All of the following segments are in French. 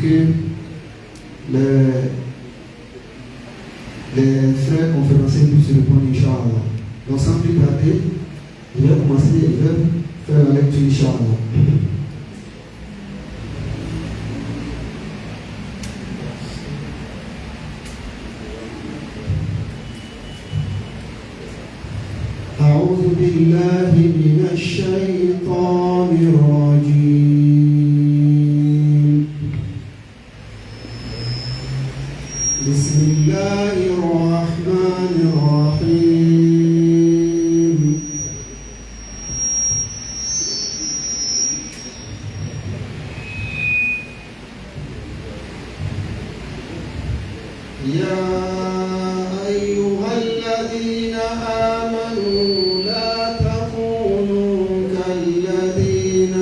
que les frères conférenciers puissent répondre, Inch'Allah. Donc sans plus tarder, je vais commencer, je vais faire la lecture, Inch'Allah. أعوذ بالله من الشيطان الرجيم. بسم الله الرحمن الرحيم. يا أيها الذين آمنوا لا تكونوا كالذين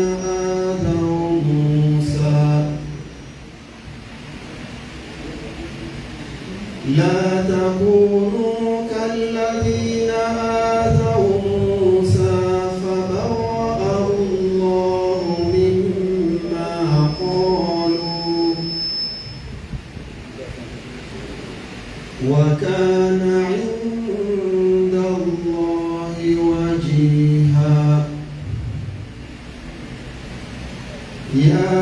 آذوا موسى فبرأه الله مما قالوا وكان عند الله وجيها. يا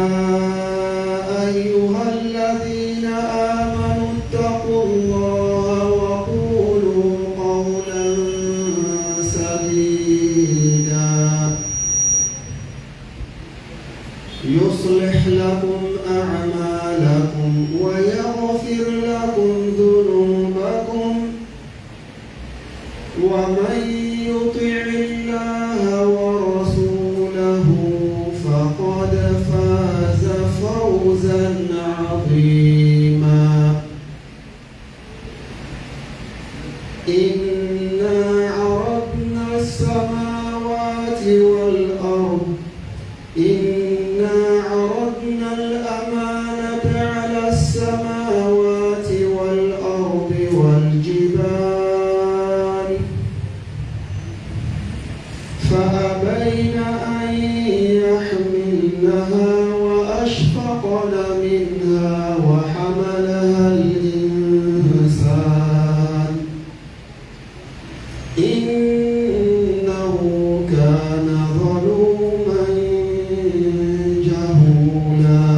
أيها الذين آمنوا اتقوا الله وقولوا قولا سديدا يصلح لكم أعمالكم ويغفر لكم ذنوبكم ومن يطع الله ورسوله فقد فاز فوزا عظيما. إنا عرضنا الأمانة على السماوات والأرض والجبال فأبين أن يحملنها وأشفقن منها وحملها الإنسان إنه كان ظلوما جهولا.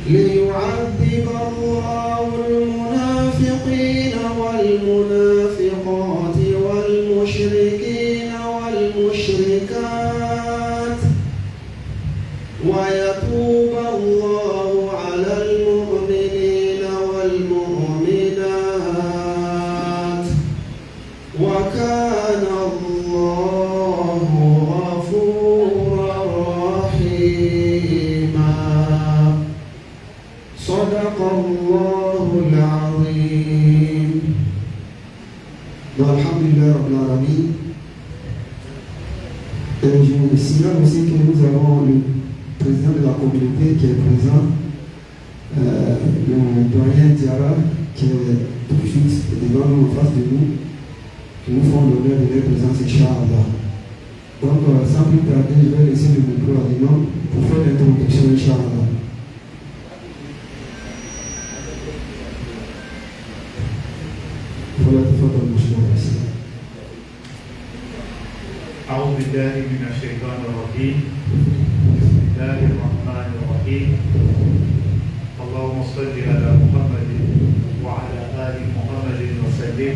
ليعذب الله المنافقين والمنافقات والمشركين والمشركات ويتوب الله على المؤمنين والمؤمنات وكان الله غفورا رحيما. صدق الله العظيم. Alhamdulillah Rabbil Alamin. Je signale aussi que nous avons le président de la communauté qui est présent, le doyen Diara, qui est tout de suite devant nous, en face de nous, qui nous font l'honneur de leur présence, Inch'Allah. Donc, sans plus tarder, je vais laisser le micro à l'imam pour faire l'introduction, Inch'Allah. أعوذ بالله من الشيطان الرجيم. بسم الله الرحمن الرحيم. اللهم صل على محمد وعلى آل محمد وسلم.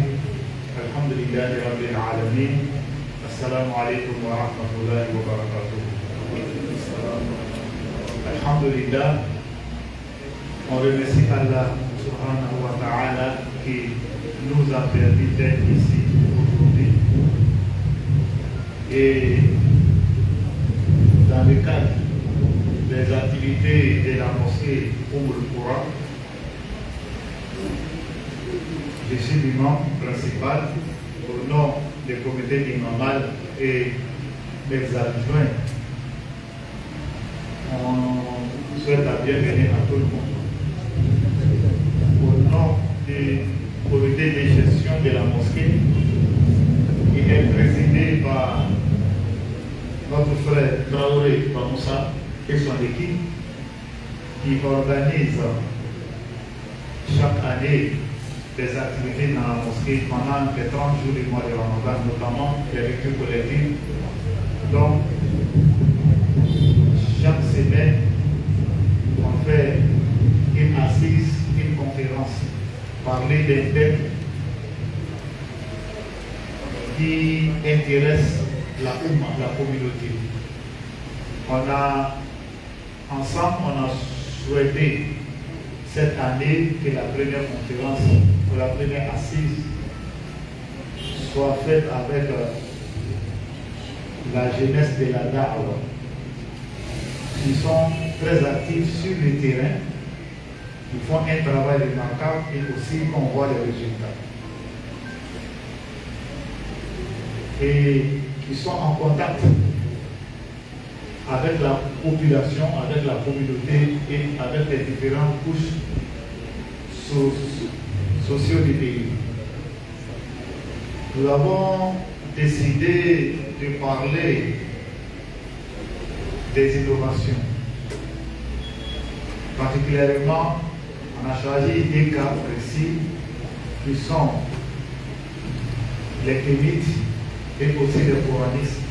الحمد لله رب العالمين. السلام عليكم ورحمة الله وبركاته. الحمد لله. On remercie Allah subhanahu wa ta'ala qui nous a permis d'être ici aujourd'hui. Et dans le cadre des activités de la mosquée Al-Quran, je suis l'imam principal au nom du comité imamal et des adjoints. On souhaite la bienvenue à tout le monde. Au nom du comité de gestion de la mosquée, qui est présidé par notre frère Traoré Bamoussa, et son équipe qui organise chaque année des activités dans la mosquée pendant les 30 jours du mois de Ramadan, notamment les lectures collectives. Donc, chaque semaine, on fait une assise, une conférence, parler des thèmes qui intéressent la communauté. Ensemble, on a souhaité cette année que la première conférence ou la première assise soit faite avec la jeunesse de la Da'wa, qui sont très actifs sur le terrain, qui font un travail remarquable et aussi qu'on voit les résultats. Et qui sont en contact avec la population, avec la communauté et avec les différentes couches sociaux du pays. Nous avons décidé de parler des innovations. Particulièrement, on a choisi des cas précis qui sont les kémites et aussi les coranistes.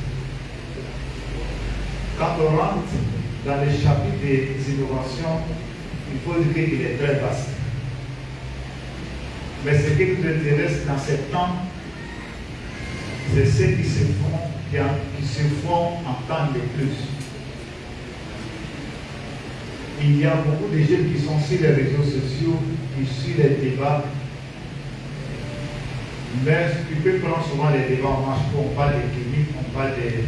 Quand on rentre dans les chapitres des innovations, il faut dire qu'il est très vaste. Mais ce qui nous intéresse dans ces temps, c'est ceux qui se font entendre le plus. Il y a beaucoup de jeunes qui sont sur les réseaux sociaux, qui suivent les débats. Mais tu peux prendre souvent les débats en marche, on parle des cliniques, on parle des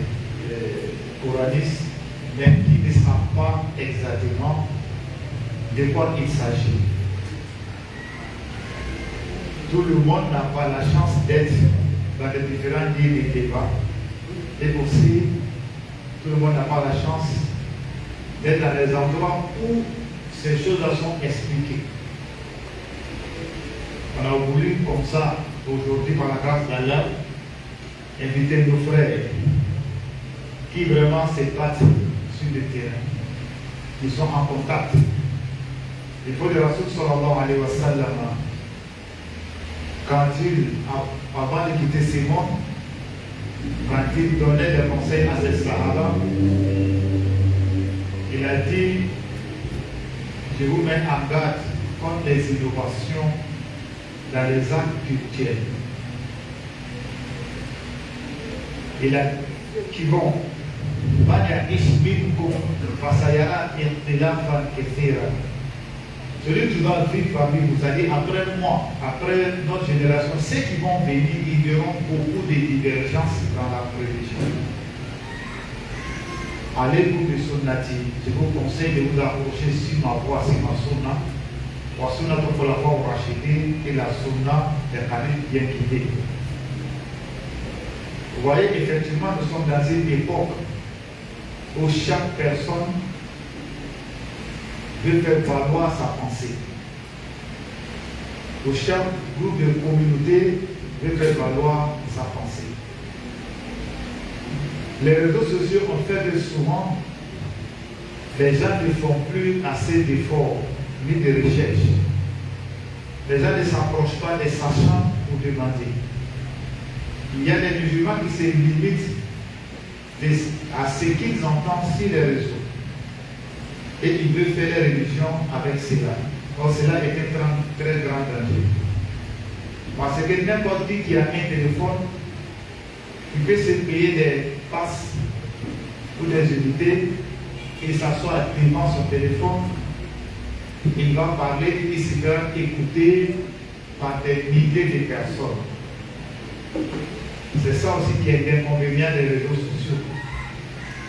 coranistes, mais qui ne savent pas exactement de quoi il s'agit. Tout le monde n'a pas la chance d'être dans les différents lieux de débat. Et aussi, tout le monde n'a pas la chance d'être dans les endroits où ces choses-là sont expliquées. On a voulu, comme ça, aujourd'hui, par la grâce d'Allah, inviter nos frères qui vraiment se battent sur le terrain, qui sont en contact. Il faut le Rasoul sallallahu alayhi wa sallam, avant de quitter ce monde, quand il donnait des conseils à ses sahaba, il a dit: je vous mets en garde contre les innovations dans les actes culturels. Il a dit qui vont celui qui va vivre parmi vous, c'est-à-dire après moi, après notre génération, ceux qui vont venir, ils verront beaucoup de divergences dans la religion. Allez vous de sunnati, je vous conseille de vous approcher sur ma voie, sur ma sunna. Wa sunna pour la voie rachidée et la sunna des khalifes bien guidés. Vous voyez, effectivement, nous sommes dans une époque où chaque personne veut faire valoir sa pensée. Où chaque groupe de communauté veut faire valoir sa pensée. Les réseaux sociaux ont fait que souvent, les gens ne font plus assez d'efforts ni de recherche. Les gens ne s'approchent pas des sachants pour demander. Il y a des musulmans qui se limitent à ce qu'ils entendent sur les réseaux. Et ils veulent faire la religion avec cela. Or, cela est un très grand danger. Parce que n'importe qui a un téléphone, il peut se payer des passes ou des unités et s'asseoir devant son téléphone. Il va parler, il se fera écouter par des milliers de personnes. C'est ça aussi qui est l'inconvénient des réseaux sociaux.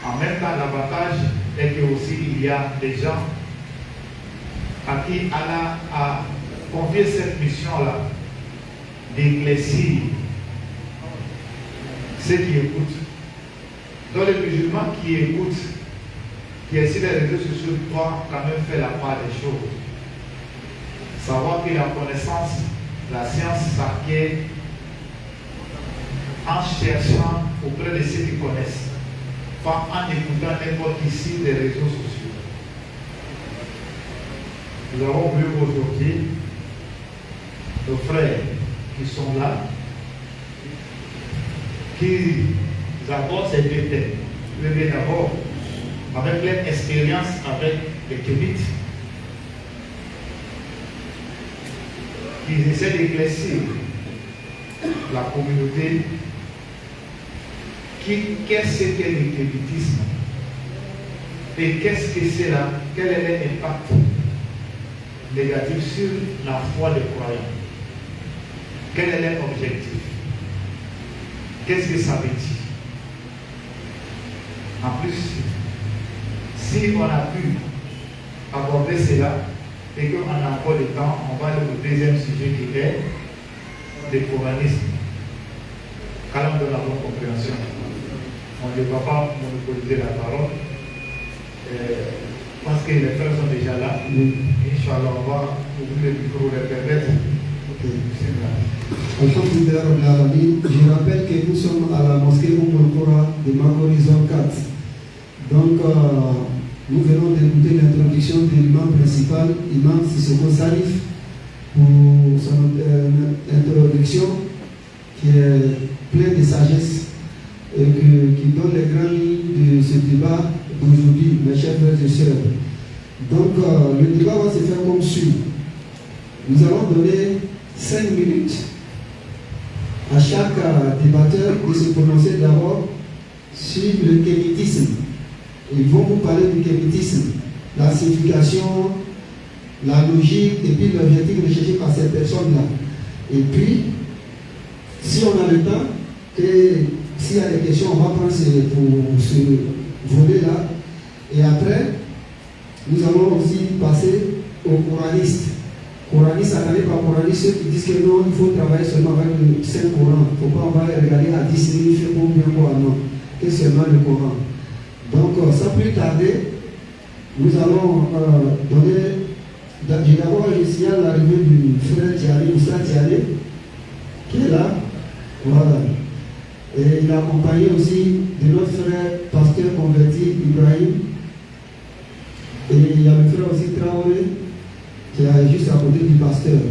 En même temps, l'avantage est que aussi il y a des gens à qui Allah a confié cette mission-là d'éclaircir ceux qui écoutent. Donc les musulmans qui écoutent, qui est sur les réseaux sociaux, doivent quand même faire la part des choses. Savoir que la connaissance, la science s'acquiert en cherchant auprès de ceux qui connaissent, pas en écoutant n'importe qui sur les réseaux sociaux. Nous avons vu aujourd'hui nos frères qui sont là, qui apportent ces deux thèmes. Mais d'abord, avec leur expérience avec les Kémites, qui essaient d'éclaircir la communauté. Qu'est-ce qu'est le kémitisme? Et qu'est-ce que c'est là? Quel est l'impact négatif sur la foi des croyants? Quel est leur objectif? Qu'est-ce que ça veut dire? En plus, si on a pu aborder cela et qu'on a encore le temps, on va aller au deuxième sujet qui est le coranisme. Calme de la bonne compréhension. On ne va pas monopoliser la parole parce que les frères sont déjà là. Inch'Allah, on va ouvrir le micro pour les permettre. Je rappelle que nous sommes à la mosquée Kora de Makori Zone 4. Donc, nous venons d'écouter l'introduction de l'imam principal, Imam Sissoko Salif, pour son introduction qui est pleine de sagesse et qui donne les grandes lignes de ce débat d'aujourd'hui, mes chers frères et sœurs. Donc, le débat va se faire comme suit. Nous allons donner 5 minutes à chaque débatteur de se prononcer d'abord sur le kémitisme. Ils vont vous parler du kémitisme, la signification, la logique et puis l'objectif recherché par ces personnes-là. Et puis, si on a le temps, et s'il y a des questions, on va prendre pour ce volet-là. Et après, nous allons aussi passer aux coranistes. Coranistes, attendez par coranistes, ceux qui disent que non, il faut travailler seulement avec le Saint-Coran. Il ne faut pas on va regarder à 10 000, il fait combien quoi, non. Que seulement le Coran. Donc, sans plus tarder, nous allons donner. D'abord, je signale l'arrivée du frère Thialé, Moussa Thialé, qui est là. Voilà. Et il est accompagné aussi de notre frère pasteur converti, Ibrahim. Et il y a le frère aussi Traoré, qui est juste à côté du pasteur.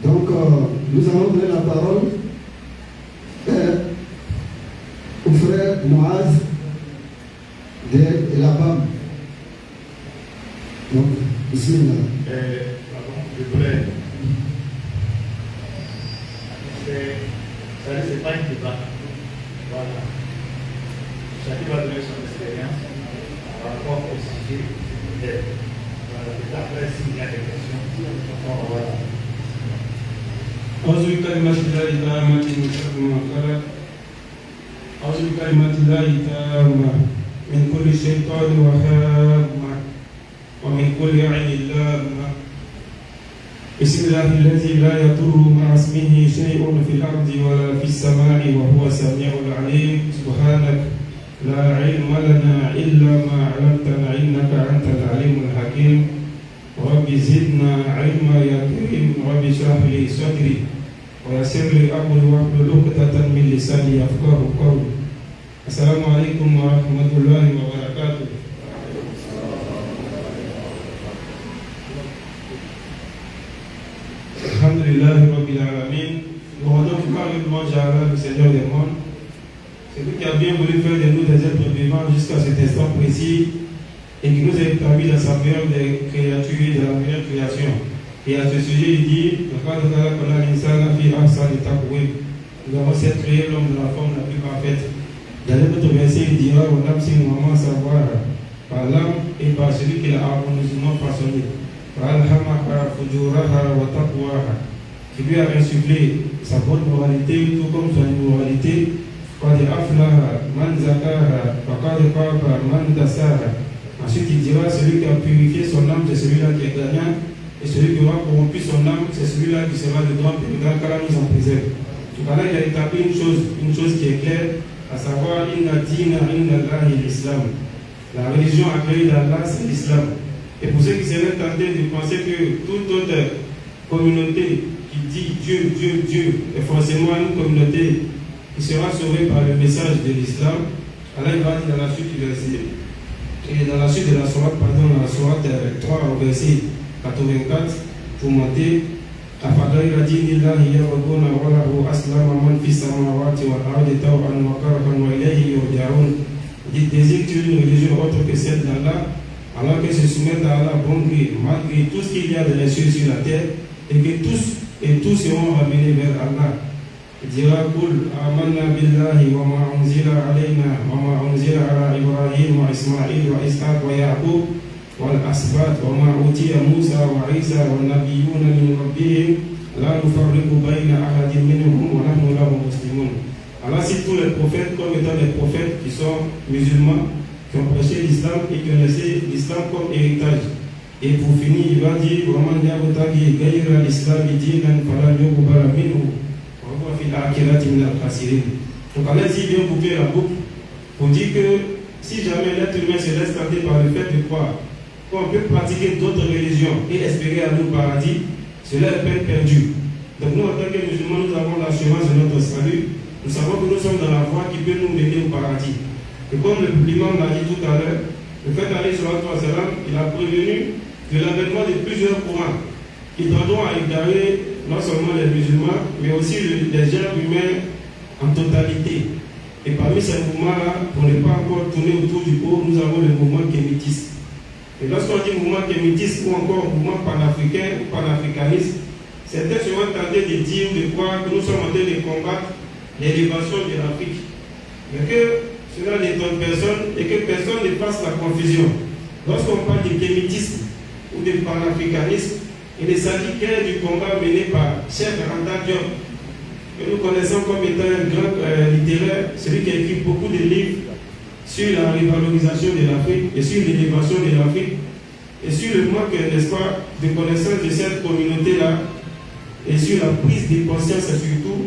Donc, nous allons donner la parole au frère Moaz de la BAM. Donc, bismillah. Pardon, je voulais. C'est pas un débat. Voilà. Chacun va donner son expérience par rapport au sujet. Voilà. Après, s'il y a des questions, voilà. أعوذ بكلمات الله التامة من شر ما خلق أعوذ بكلمات الله التامة من كل شيطان وهامة ومن كل عين لامة بسم الله الذي لا يضر مع اسمه شيء في الأرض ولا في السماء وهو السميع العليم سبحانك لا علم لنا إلا ما علمتنا إنك أنت العليم الحكيم رب زدنا علما يا كريم رب اشرح لي صدري ويسر لي أمري واحلل عقدة من لساني يفقهوا قولي السلام عليكم ورحمة الله وبركاته. Alhamdulillah Rabbil Alamin. Nous rendons gloire et louange à Allah, le Seigneur des mondes. C'est lui qui a bien voulu faire de nous des êtres vivants jusqu'à cet instant précis et qui nous a établis dans sa meilleure des créatures et de la meilleure création. Et à ce sujet, il dit nous avons certes créé l'homme de la forme la plus parfaite. Dans l'autre verset, il dira au Nam si nous avons savoir par l'âme et par celui qui l'a harmonieusement façonné. Qui lui a insufflé sa bonne moralité, tout comme son immoralité. Ensuite, il dira celui qui a purifié son âme, c'est celui-là qui est gagnant. Et celui qui aura corrompu son âme, c'est celui-là qui sera le droit et le grand qu'Allah nous en préserve. Tout à l'heure, il a établi une chose qui est claire, à savoir Inna Dina Inna Allah et l'Islam. La religion accueillie d'Allah, c'est l'Islam. Et pour ceux qui seraient tentés de penser que toute autre communauté qui dit Dieu, Dieu, Dieu est forcément une communauté qui sera sauvée par le message de l'islam, Allah va dire dans la suite du verset, et dans la suite de la sourate, pardon, dans la sourate 3 au verset 84 pour monter. أفغير دين الله يبغون وله أسلم من في السماوات والأرض طوعا وكرها وإليه يرجعون. Désire-tu une religion autre que celle d'Allah, alors que se soumettent à Allah bon gré, malgré tout ce qu'il y a de les cieux sur la terre, et que tous seront ramenés vers Allah. Il dira Qul amanna billahi wa ma unzila alayna wa ma unzila ala Ibrahim wa Ismaïl wa Ishaq wa Yaqub والأسباط وما أوتي موسى وعيسى والنبيون من ربهم لا نفرق بين أحد منهم ونحن له مسلمون. Allah cite tous les prophètes comme étant des prophètes qui sont musulmans, qui ont prêché l'islam et qui ont laissé l'islam comme héritage. Et pour finir, il va dire وَمَنْ يَبْتَغِي غَيْرَ الْإِسْلَامِ دِينًا فَلَنْ يُقْبَلَ مِنْهُ وَهُوَ فِي الْآخِرَةِ مِنَ الْخَاسِرِينَ. Donc Allah dit bien boucler la boucle pour dire que si jamais l'être humain se laisse tenter par le fait de croire qu'on peut pratiquer d'autres religions et espérer aller au paradis, cela est peine perdue. Donc nous, en tant que musulmans, nous avons l'assurance de notre salut. Nous savons que nous sommes dans la voie qui peut nous mener au paradis. Et comme l'imam l'a dit tout à l'heure, le fait d'aller sur Al-Salam, il a prévenu de l'avènement de plusieurs courants qui tendront à égarer non seulement les musulmans, mais aussi les genres humains en totalité. Et parmi ces mouvements-là, pour ne pas encore tourner autour du pot, nous avons le mouvement kémitiste. Et lorsqu'on dit mouvement kémitiste ou encore mouvement panafricain ou panafricaniste, certains seront tentés de dire, de croire que nous sommes en train de combattre l'élévation de l'Afrique. Mais que cela n'étonne personne et que personne ne fasse la confusion. Lorsqu'on parle de kémitisme ou de panafricanisme, il ne s'agit qu'un du combat mené par Cheikh Anta Diop, que nous connaissons comme étant un grand littéraire, celui qui a écrit beaucoup de livres sur la revalorisation de l'Afrique et sur l'élévation de l'Afrique et sur le manque, n'est-ce pas, de connaissance de cette communauté-là et sur la prise de conscience surtout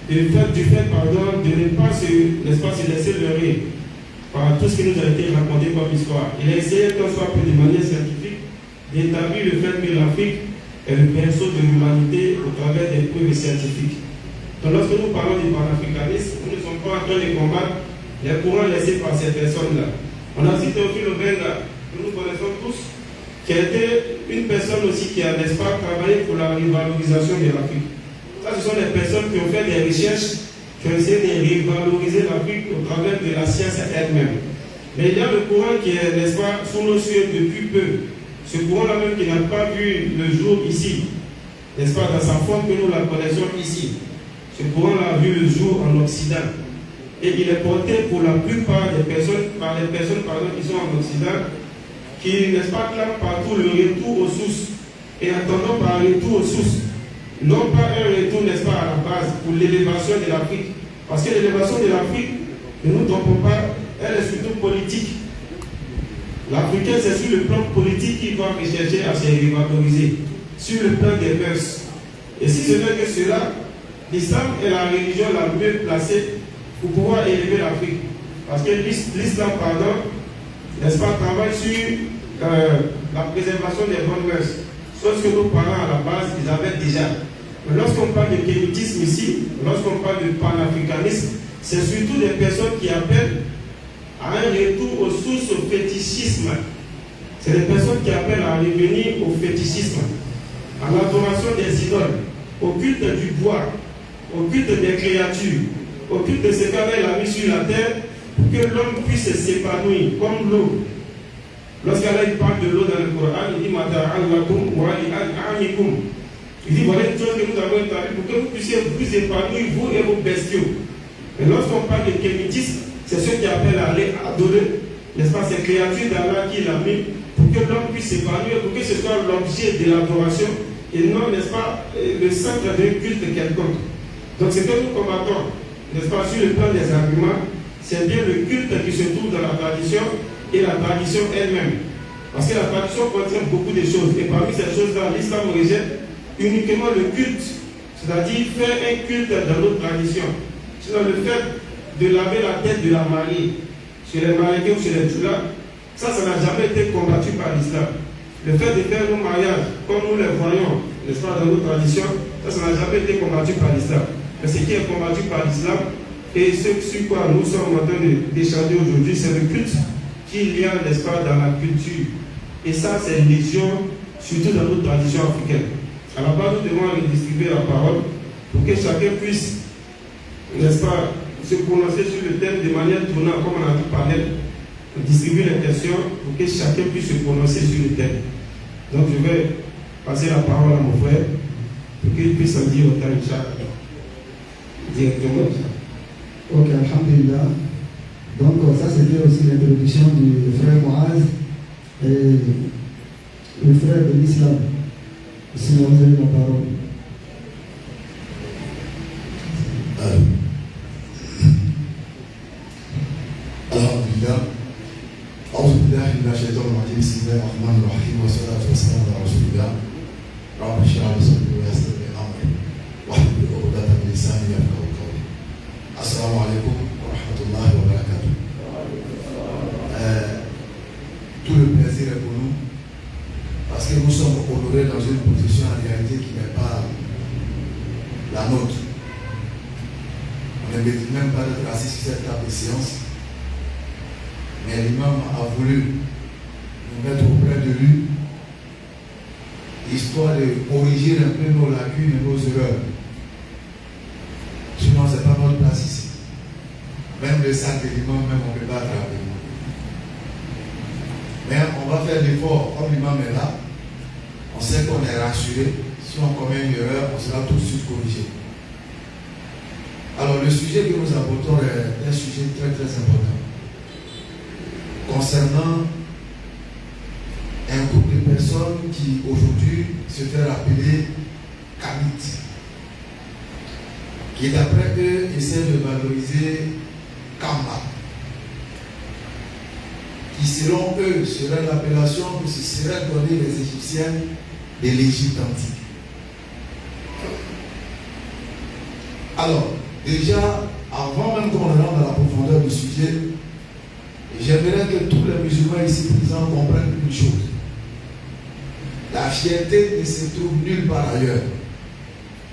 du fait de ne pas se laisser leurrer par tout ce qui nous a été raconté comme histoire. Il a essayé tant soit peu de manière scientifique d'établir le fait que l'Afrique est le berceau de l'humanité au travers des preuves scientifiques. Donc lorsque nous parlons du panafricanisme, nous ne sommes pas en train de combattre les courants laissés par ces personnes-là. On a cité Théophile Obenga, que nous connaissons tous, qui a été une personne aussi qui a, n'est-ce pas, travaillé pour la revalorisation de l'Afrique. Ça, ce sont des personnes qui ont fait des recherches, qui ont essayé de revaloriser l'Afrique au travers de la science elle-même. Mais il y a le courant qui est, n'est-ce pas, sous nos cieux depuis peu. Ce courant-là même qui n'a pas vu le jour ici, n'est-ce pas, dans sa forme que nous la connaissons ici. Ce courant-là a vu le jour en Occident. Et il est porté pour la plupart des personnes, par les personnes qui sont en Occident, qui, n'est-ce pas, clament partout le retour aux sources. Et attendons par retour aux sources, non pas un retour, n'est-ce pas, à la base pour l'élévation de l'Afrique. Parce que l'élévation de l'Afrique, ne nous trompons pas, elle est surtout politique. L'Africain, c'est sur le plan politique qu'il doit rechercher à se revaloriser, sur le plan des mœurs. Et si ce n'est que cela, l'islam est la religion la mieux placée pour pouvoir élever l'Afrique. Parce que l'islam, n'est-ce pas, travaille sur la préservation des bonnes mœurs. Chose que nos parents à la base, ils avaient déjà. Mais lorsqu'on parle de kémitisme ici, lorsqu'on parle de panafricanisme, c'est surtout des personnes qui appellent à un retour aux sources au fétichisme. C'est des personnes qui appellent à revenir au fétichisme, à l'adoration des idoles, au culte du bois, au culte des créatures, au culte de ce qu'Allah a mis sur la terre pour que l'homme puisse s'épanouir comme l'eau. Lorsqu'Allah parle de l'eau dans le Coran, il dit Mata'allakum wa li'anikum. Il dit voilà une chose que nous avons établie pour que vous puissiez vous épanouir, vous et vos bestiaux. Et lorsqu'on parle de kémitisme, c'est ceux qui appellent à aller adorer, n'est-ce pas, ces créatures d'Allah qu'il a mis pour que l'homme puisse s'épanouir, pour que ce soit l'objet de l'adoration et non, n'est-ce pas, le centre d'un culte quelconque. Donc ce que nous combattons, n'est-ce pas, sur le plan des arguments, c'est bien le culte qui se trouve dans la tradition et la tradition elle-même. Parce que la tradition contient beaucoup de choses. Et parmi ces choses-là, l'islam rejette uniquement le culte. C'est-à-dire faire un culte dans notre tradition. C'est le fait de laver la tête de la mariée chez les mariés ou chez les djoulas. Ça n'a jamais été combattu par l'islam. Le fait de faire nos mariages comme nous les voyons, n'est-ce pas, dans nos traditions, ça n'a jamais été combattu par l'islam. Mais ce qui est combattu par l'islam, et ce sur quoi nous sommes en train d'échanger aujourd'hui, c'est le culte qu'il y a, n'est-ce pas, dans la culture. Et ça, c'est légion surtout dans notre tradition africaine. À la base, nous devons redistribuer la parole pour que chacun puisse, n'est-ce pas, se prononcer sur le thème de manière tournante, comme on a dit par elle. On distribue les questions pour que chacun puisse se prononcer sur le thème. Donc je vais passer la parole à mon frère pour qu'il puisse en dire autant directement. Ok, alhamdulillah. Donc ça c'était aussi l'introduction du frère Moaz et le frère de l'islam. Si vous avez la parole. Alhamdulillah. أعوذ بالله من الشيطان الرجيم بسم الله الرحمن الرحيم والصلاة والسلام على رسول الله رب اشرح لي صدري ويسر لي أمري واحلل عقدة من لساني يفقهوا قولي. السلام عليكم ورحمة الله وبركاته. Tout le plaisir est pour nous parce que nous sommes honorés dans une position en réalité qui n'est pas la nôtre. On ne mérite même pas d'être assis sur cette table de séance. Mais l'imam a voulu nous mettre auprès de lui, histoire de corriger un peu nos lacunes et nos erreurs. Sinon, ce n'est pas notre place ici. Même le sac de l'imam, même on ne peut pas attraper. Mais on va faire l'effort, comme l'imam est là, on sait qu'on est rassuré. Si on commet une erreur, on sera tout de suite corrigé. Alors, le sujet que nous abordons est un sujet très très important. Concernant un groupe de personnes qui aujourd'hui se fait appeler Kamites, qui d'après eux essaient de valoriser Kamba, qui selon eux serait l'appellation que se seraient donné les Égyptiens de l'Égypte antique. Alors, déjà, avant même qu'on rentre dans la profondeur du sujet, j'aimerais que tous les musulmans ici présents comprennent une chose. La fierté ne se trouve nulle part ailleurs,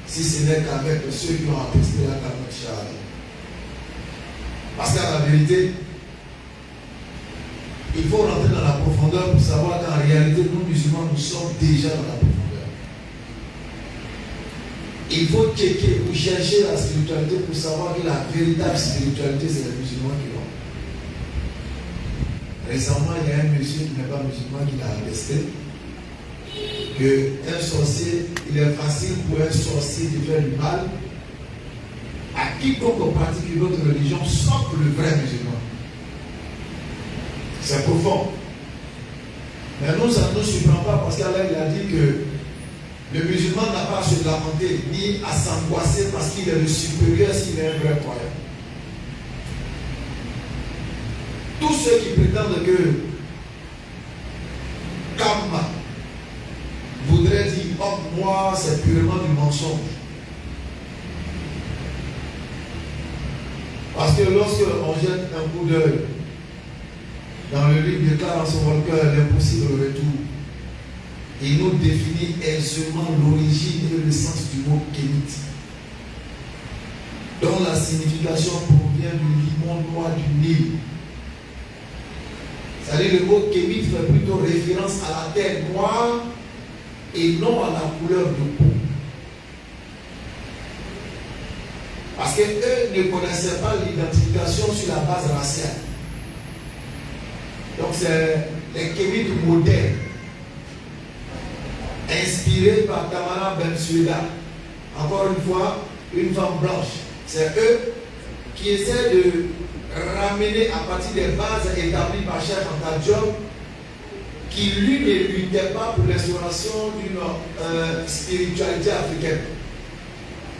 si ce n'est qu'avec ceux qui ont attesté la Kalmat Shahada. Parce qu'à la vérité, il faut rentrer dans la profondeur pour savoir qu'en réalité, nous musulmans, nous sommes déjà dans la profondeur. Il faut checker ou chercher la spiritualité pour savoir que la véritable spiritualité, c'est les musulmans qui l'ont. Récemment, il y a un monsieur qui n'est pas musulman qui l'a attesté qu'un sorcier, il est facile pour un sorcier de faire du mal à quiconque pratique une autre religion, sauf le vrai musulman. C'est profond. Mais nous, ça ne nous surprend pas parce qu'Allah il a dit que le musulman n'a pas à se lamenter ni à s'angoisser parce qu'il est le supérieur s'il est un vrai croyant. Tous ceux qui prétendent que Kamba voudrait dire oh, moi c'est purement du mensonge. Parce que lorsque on jette un coup d'œil dans le livre de Clarence Walker, l'impossible retour, il nous définit aisément l'origine et le sens du mot kémite, dont la signification provient du limon noir du Nil. C'est-à-dire le mot kémite fait plutôt référence à la terre noire et non à la couleur de peau. Parce qu'eux ne connaissaient pas l'identification sur la base raciale. Donc c'est les kémites modernes, inspirés par Tamara Bensouda. Encore une fois, une femme blanche. C'est eux qui essaient de ramener à partir des bases établies par Cheikh Anta Diop, qui lui ne luttait pas pour l'instauration d'une spiritualité africaine.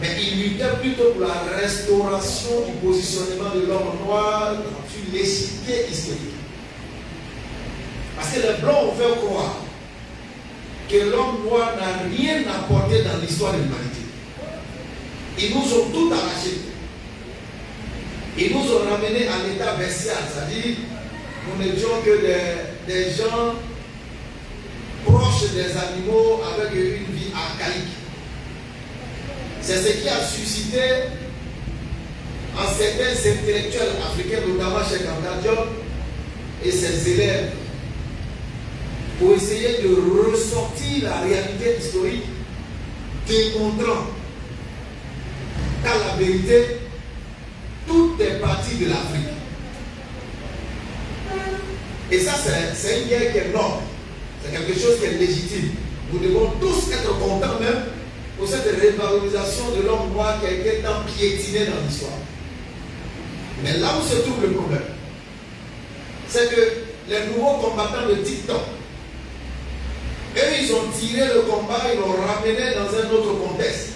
Mais il luttait plutôt pour la restauration du positionnement de l'homme noir sur l'échiquier historique. Parce que les Blancs ont fait croire que l'homme noir n'a rien apporté dans l'histoire de l'humanité. Ils nous ont tout arraché. Ils nous ont ramenés à l'état bestial, c'est-à-dire nous n'étions que des gens proches des animaux avec une vie archaïque. C'est ce qui a suscité en certains intellectuels africains, notamment Cheikh Anta Diop et ses élèves, pour essayer de ressortir la réalité historique, démontrant qu'à la vérité, tout est parti de l'Afrique. Et ça, c'est une guerre qui est noble. C'est quelque chose qui est légitime. Nous devons tous être contents même pour cette révalorisation de l'homme noir qui a été tant piétiné dans l'histoire. Mais là où se trouve le problème, c'est que les nouveaux combattants de TikTok, eux, ils ont tiré le combat, ils l'ont ramené dans un autre contexte,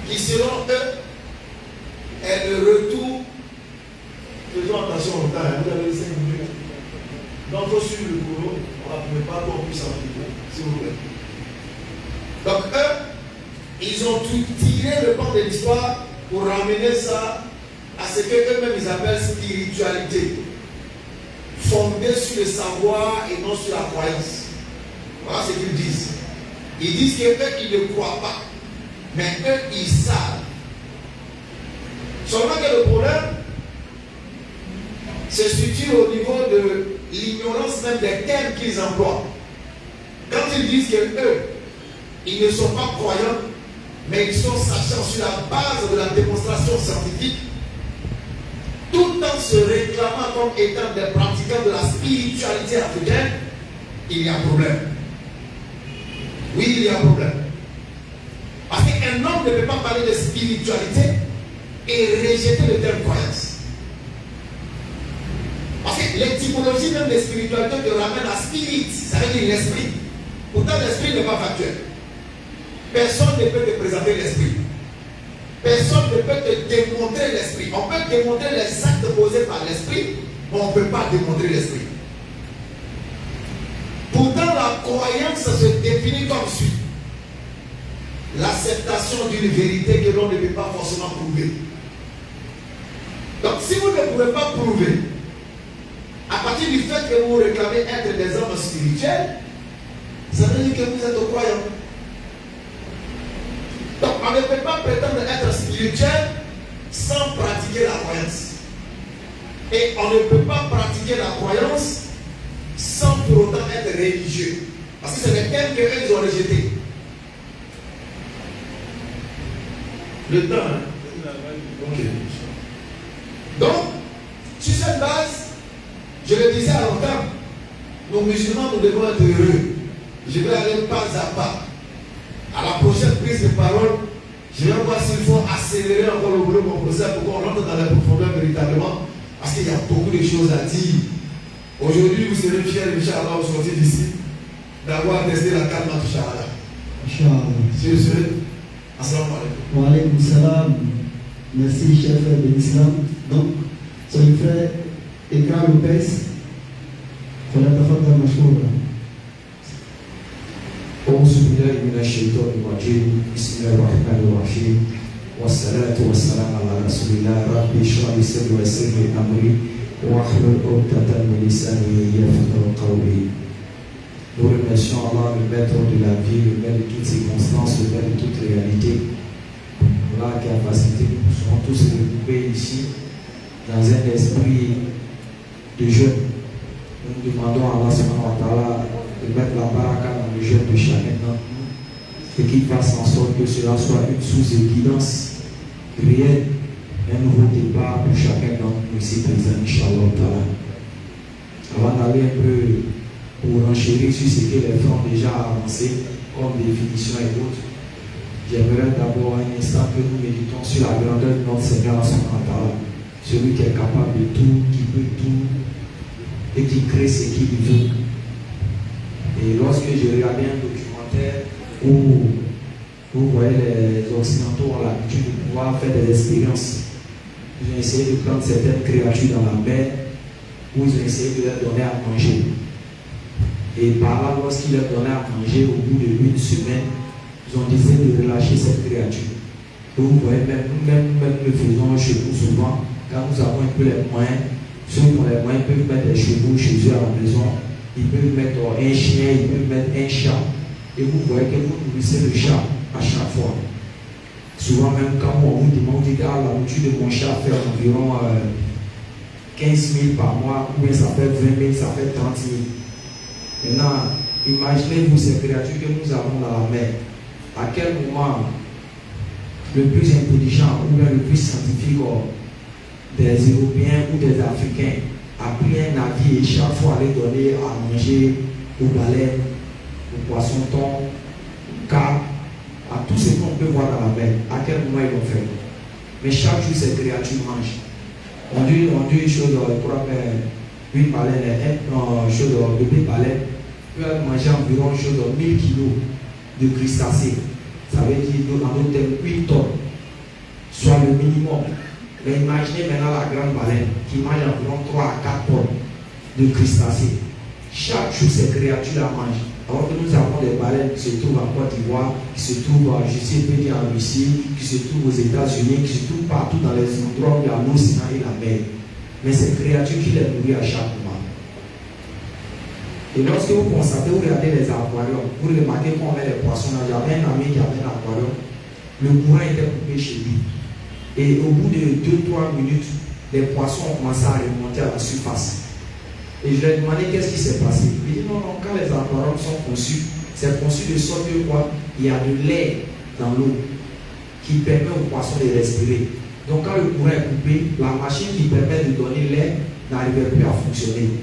qui selon eux est le retour. Faisons attention au temps, vous avez 5 minutes. Donc, il faut suivre le boulot, on ne peut pas qu'on puisse en vivre, s'il vous plaît. Donc, eux, ils ont tout tiré le pan de l'histoire pour ramener ça à ce qu'eux-mêmes ils appellent spiritualité, fondée sur le savoir et non sur la croyance. Voilà ce qu'ils disent. Ils disent qu'eux, ils ne croient pas, mais eux, ils savent. Seulement que le problème se situe au niveau de l'ignorance même des termes qu'ils emploient. Quand ils disent que eux, ils ne sont pas croyants, mais ils sont sachants sur la base de la démonstration scientifique, tout en se réclamant comme étant des pratiquants de la spiritualité africaine, il y a problème. Oui, il y a problème. Parce qu'un homme ne peut pas parler de spiritualité et rejeter le terme croyance. Parce que l'étymologie même de spiritualité te ramène à spirit, ça veut dire l'esprit. Pourtant, l'esprit n'est pas factuel. Personne ne peut te présenter l'esprit. Personne ne peut te démontrer l'esprit. On peut démontrer les actes posés par l'esprit, mais on ne peut pas démontrer l'esprit. Pourtant, la croyance se définit comme suit. L'acceptation d'une vérité que l'on ne peut pas forcément prouver. Donc, si vous ne pouvez pas prouver, à partir du fait que vous réclamez être des hommes spirituels, ça veut dire que vous êtes croyants. Donc, on ne peut pas prétendre être spirituel sans pratiquer la croyance. Et on ne peut pas pratiquer la croyance sans pour autant être religieux. Parce que c'est les termes qu'eux, ils ont rejetés. Le temps, hein? Okay. Donc, sur cette base, je le disais à longtemps, nos musulmans, nous devons être heureux. Je vais aller pas à pas. À la prochaine prise de parole, je vais voir s'il faut accélérer encore le boulot, mon procès, pour qu'on rentre dans la profondeur véritablement, parce qu'il y a beaucoup de choses à dire. Aujourd'hui, vous serez fiers, Inch'Allah, au sortir d'ici, d'avoir testé la calme à Inch'Allah. Sur ce, assalamu alaikum. Wa alaykum salam. Merci, chef de l'islam. Donc, son frère Ekram Lopez, فليتفضل مشكورا. أعوذ بالله من الشيطان الرجيم بسم الله الرحمن الرحيم والصلاة والسلام على رسول الله ربي اشرح لي صدري ويسر لي أمري واحلل عقدة من لساني يفقهوا قولي. Nous remercions Allah, le maître de la vie, le maître de toutes circonstances, le maître de toute réalité. Allah qui a facilité que nous serons tous regroupés ici dans un esprit de jeûne. Nous demandons à Allah subhanahu wa ta'ala de mettre la baraka dans le jeûne de chacun d'entre nous et qu'il fasse en sorte que cela soit une sous-évidence réelle, un nouveau départ pour chacun d'entre nous ici présent, Inch'Allah ta'ala. Avant d'aller un peu pour enchérir sur ce que les frères ont déjà avancé comme définition et autres, j'aimerais d'abord un instant que nous méditons sur la grandeur de notre Seigneur subhanahu wa ta'ala, celui qui est capable de tout, qui peut tout et qui crée ce qu'il veut. Et lorsque je regardais un documentaire où vous voyez les Occidentaux ont l'habitude de pouvoir faire des expériences, ils ont essayé de prendre certaines créatures dans la mer où ils ont essayé de leur donner à manger. Et par là, lorsqu'ils leur donnaient à manger, au bout d'1 semaine, ils ont décidé de relâcher cette créature. Et vous voyez, même nous le faisons chez nous souvent, quand nous avons un peu les moyens. Ceux qui ont les moyens peuvent mettre des chevaux chez eux à la maison, ils peuvent mettre un chien, ils peuvent mettre un chat, et vous voyez que vous nourrissez le chat à chaque fois. Souvent même quand on vous demande, la nourriture de mon chat fait environ 15 000 par mois, ou bien ça fait 20 000, ça fait 30 000. Maintenant, imaginez-vous ces créatures que nous avons dans la mer. À quel moment le plus intelligent ou bien le plus scientifique des Européens ou des Africains a pris un navire et chaque fois aller donner à manger aux baleines, aux poissons thon, aux carpes, à tout ce qu'on peut voir dans la mer. À quel moment ils l'ont fait? Mais chaque jour, ces créatures mangent. On dit une chose, une baleine, de bébé baleine peut manger environ 1000 kilos de crustacés. Ça veut dire, en d'autres termes, 8 tonnes, soit le minimum. Mais imaginez maintenant la grande baleine qui mange environ 3 à 4 tonnes de crustacés. Chaque jour, ces créatures la mangent. Alors que nous avons des baleines qui se trouvent en Côte d'Ivoire, qui se trouvent en Russie, qui se trouvent aux États-Unis, qui se trouvent partout dans les endroits où il y a l'océan et la mer. Mais ces créatures qui les nourrissent à chaque moment. Et lorsque vous constatez, vous regardez les aquariums, vous remarquez qu'on met les poissons là. J'avais un ami qui avait un aquarium, le courant était coupé chez lui. Et au bout de 2-3 minutes, les poissons ont commencé à remonter à la surface. Et je lui ai demandé qu'est-ce qui s'est passé. Il dit non, quand les aquariums sont conçus, c'est conçu de sorte que quoi? Il y a de l'air dans l'eau qui permet aux poissons de respirer. Donc quand le courant est coupé, la machine qui permet de donner l'air n'arrivait plus à fonctionner.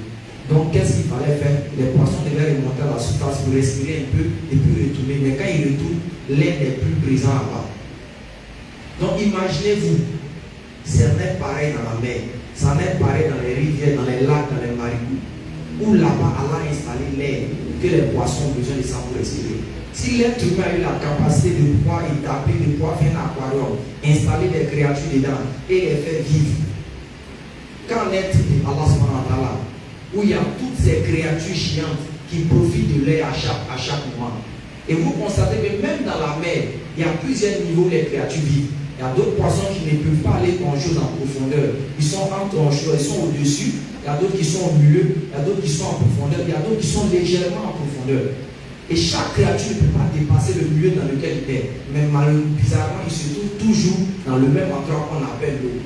Donc qu'est-ce qu'il fallait faire? Les poissons devaient remonter à la surface pour respirer un peu et puis retourner. Mais quand ils retournent, l'air n'est plus présent là-bas. Donc imaginez-vous, c'est n'est pareil dans la mer, ça n'est pareil dans les rivières, dans les lacs, dans les marigots, où là-bas Allah a installé l'air que les poissons ont besoin de ça pour respirer. Si l'être humain a eu la capacité de pouvoir établir, de pouvoir faire un aquarium, installer des créatures dedans et les faire vivre, qu'en est-il Allah subhanahu wa ta'ala, où il y a toutes ces créatures géantes qui profitent de l'air à chaque moment. Et vous constatez que même dans la mer, il y a plusieurs niveaux où les créatures vivent. Il y a d'autres poissons qui ne peuvent pas aller grand-chose en profondeur. Ils sont ils sont au-dessus. Il y a d'autres qui sont au milieu. Il y a d'autres qui sont en profondeur. Il y a d'autres qui sont légèrement en profondeur. Et chaque créature ne peut pas dépasser le milieu dans lequel il est. Mais bizarrement, il se trouve toujours dans le même endroit qu'on appelle l'eau.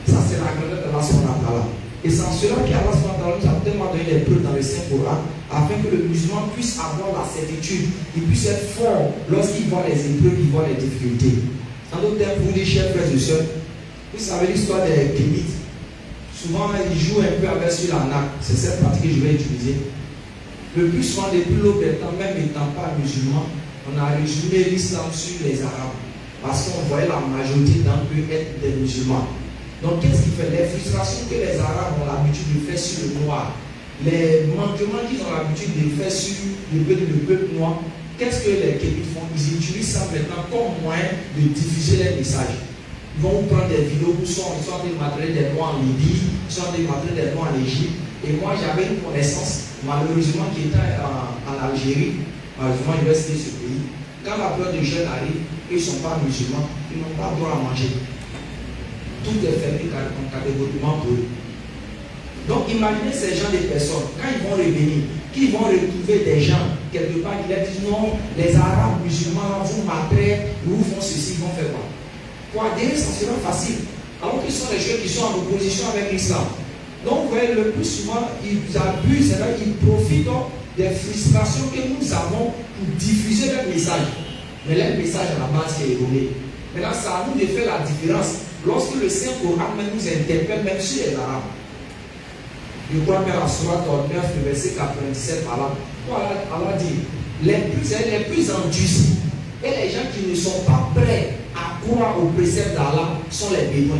Ça, c'est la grandeur de Allah subhanahu wa ta'ala. Et c'est en cela qu'Allah subhanahu wa ta'ala nous a tellement donné des preuves dans le Saint-Coran afin que le musulman puisse avoir la certitude, il puisse être fort lorsqu'il voit les épreuves, il voit les difficultés. En d'autres termes, pour vous dire, chers frères et sœurs, vous savez l'histoire des Kémites. Souvent, ils jouent un peu avec sur la nappe. C'est cette pratique que je vais utiliser. Le plus souvent, depuis l'aube des temps, même n'étant pas musulman, on a résumé l'islam sur les Arabes. Parce qu'on voyait la majorité d'entre eux être des musulmans. Donc, qu'est-ce qui fait? Les frustrations que les Arabes ont l'habitude de faire sur le noir, les manquements qu'ils ont l'habitude de faire sur le peuple noir, qu'est-ce que les Kémites font? Ils utilisent ça maintenant comme moyen de diffuser les messages. Ils vont prendre des vidéos où ils sont en train de matraquer des noirs en Libye, ils sont en train de matraquer des noirs en Égypte. Et moi, j'avais une connaissance, malheureusement, qui était en Algérie. Malheureusement, je vais citer ce pays. Quand la plupart des jeunes arrivent, ils ne sont pas musulmans, ils n'ont pas droit à manger. Tout est fermé catégoriquement pour eux. Donc imaginez ces gens de personnes, quand ils vont revenir, qu'ils vont retrouver des gens quelque part qui leur disent non, les Arabes musulmans vous matraquent, vous font ceci, ils vont faire quoi? Pour adhérer, ça sera facile. Alors qu'ils sont des gens qui sont en opposition avec l'islam. Donc vous voyez, le plus souvent, ils abusent, c'est-à-dire qu'ils profitent des frustrations que nous avons pour diffuser leur message. Mais leur message à la base est erroné. Maintenant, ça à nous de faire la différence. Lorsque le Saint-Coran nous interpelle, même sur les Arabes, je crois que la Sourate 9, le verset 97, Allah dit les plus endurcis et les gens qui ne sont pas prêts à croire aux préceptes d'Allah sont les bédouins.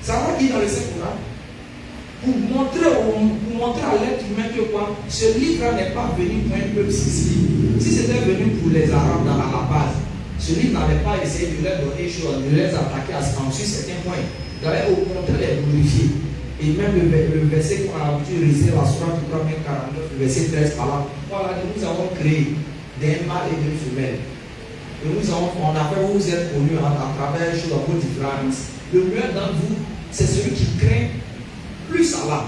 Ça va dire dans le Saint-Coran pour montrer à l'être humain que quoi, ce livre n'est pas venu pour un peuple sicilien. Si c'était venu pour les Arabes dans la base, ce livre n'avait pas essayé de leur donner chose, de les attaquer à certains points. Il avait au contraire les glorifier. Et même le verset qu'on a l'habitude de réciter, la Sourate 49, le verset 13 par là, voilà, nous avons créé des mâles et des femelles. Et on a fait, vous êtes connus à travers les choses dans vos différences. Le meilleur d'entre vous, c'est celui qui craint plus Allah.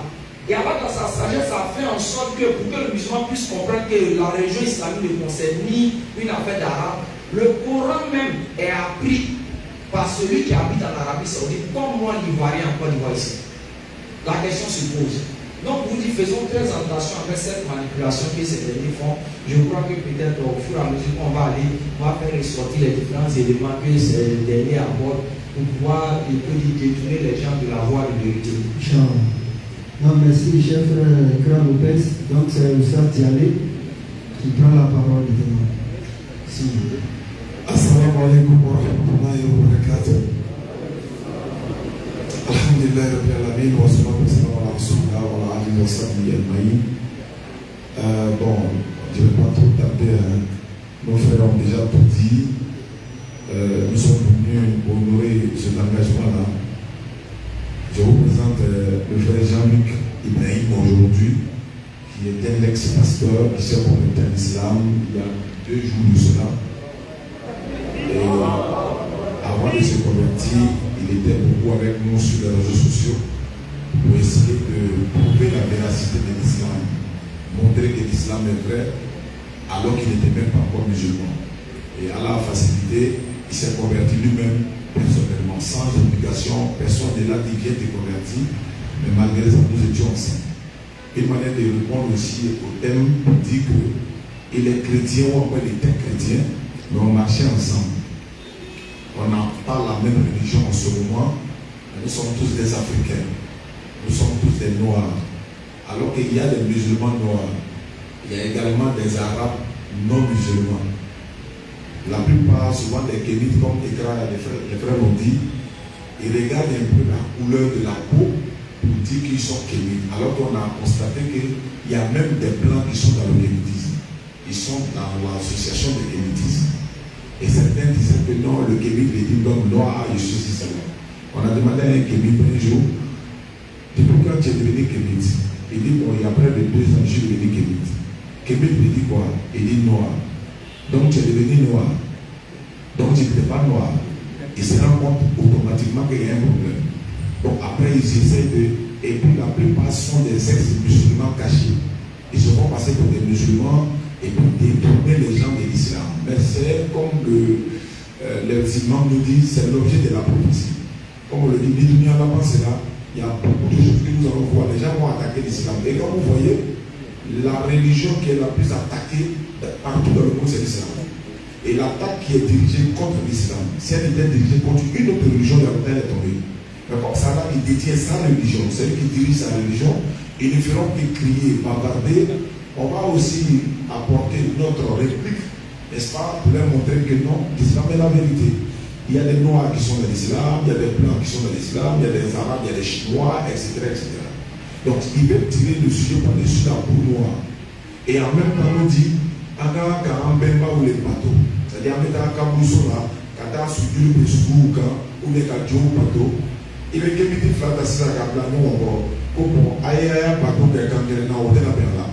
Et Allah, dans sa sagesse, a fait en sorte que pour que le musulman puisse comprendre que la religion islamique ne concerne ni une affaire d'arabe, le Coran même est appris par celui qui habite en Arabie Saoudite, comme moi, l'Ivoirien en Côte d'Ivoire ici. La question se pose. Donc vous dites, faisons très attention avec cette manipulation que ces derniers font. Je crois que peut-être au fur et à mesure qu'on va aller, on va faire ressortir les différents éléments que ces derniers abordent pour pouvoir détourner les gens de la voie de vérité. Non, merci, cher frère Grand Lopez. Donc c'est Oussard Dialé qui prend la parole maintenant. Si. Assalamu alaikum wa rahmatullahi wa barakatuh. Alhamdulillah Rabbil Alamin wa salatu wa salam ala Rasulillah wa ala alihi wa sahbihi ajma'in. Bon, je ne vais pas trop tarder, hein. Nos frères ont déjà tout dit. Nous sommes venus honorer cet engagement-là. Je vous présente le frère Jean-Luc Ibrahim aujourd'hui, qui est un ex-pasteur qui s'est converti en islam il y a 2 jours de cela. Et avant de se convertir, il était beaucoup avec nous sur les réseaux sociaux pour essayer de prouver la véracité de l'islam, montrer que l'islam est vrai, alors qu'il n'était même pas encore musulman. Et Allah a facilité, il s'est converti lui-même personnellement, sans obligation. Personne ne l'a dit viens te convertir, mais malgré ça, nous étions ensemble. Une manière de répondre aussi au thème pour dire qu'il est chrétien ou après il était chrétien, mais on marchait ensemble. On n'a pas la même religion en ce moment, mais nous sommes tous des Africains, nous sommes tous des Noirs. Alors qu'il y a des musulmans noirs, il y a également des Arabes non musulmans. La plupart, souvent des Kémites, comme les frères l'ont dit, ils regardent un peu la couleur de la peau pour dire qu'ils sont Kémites. Alors qu'on a constaté qu'il y a même des Blancs qui sont dans le kémitisme. Ils sont dans l'association de kémitisme. Et certains disaient que non, le Kémite est dit l'homme noir, et ceci, cela. On a demandé à un Kémite un jour, depuis quand tu es devenu Kémite? Il dit, bon, il y a près de 2 ans, je suis devenu Kémite. Kémite lui dit quoi? Il dit noir. Donc tu es devenu noir. Donc tu n'étais pas noir. Il se rend compte automatiquement qu'il y a un problème. Donc après ils essaient de... Et puis la plupart sont des ex-musulmans cachés. Ils se font passer pour des musulmans et puis détourner les gens de l'islam. Mais c'est comme les imams nous disent, c'est l'objet de la prophétie. Comme on le dit, il y a beaucoup de choses que nous allons voir. Les gens vont attaquer l'islam. Et comme vous voyez, la religion qui est la plus attaquée partout dans le monde, c'est l'islam. Et l'attaque qui est dirigée contre l'islam, si elle était dirigée contre une autre religion, elle est tombée. Mais comme ça, là, il détient sa religion, celui qui dirige sa religion, ils ne feront que crier, bavarder. On va aussi apporter notre réplique, n'est-ce pas, pour leur montrer que non, l'islam est la vérité. Il y a des Noirs qui sont dans l'islam, il y a des Blancs qui sont dans l'islam, il y a des Arabes, il y a des Chinois, etc. etc. Donc, ils veulent tirer le sujet par-dessus la peau noire. Et en même temps, on dit, Anga Karambemba ou les bateaux. C'est-à-dire, on met un Kabousola, Kata Sudulu Pesouka, ou les Kadjo bateau. Il est qu'émité Flatassi à Kaplano encore. Comme Aya bateau qui est Kangere na Odela Perla.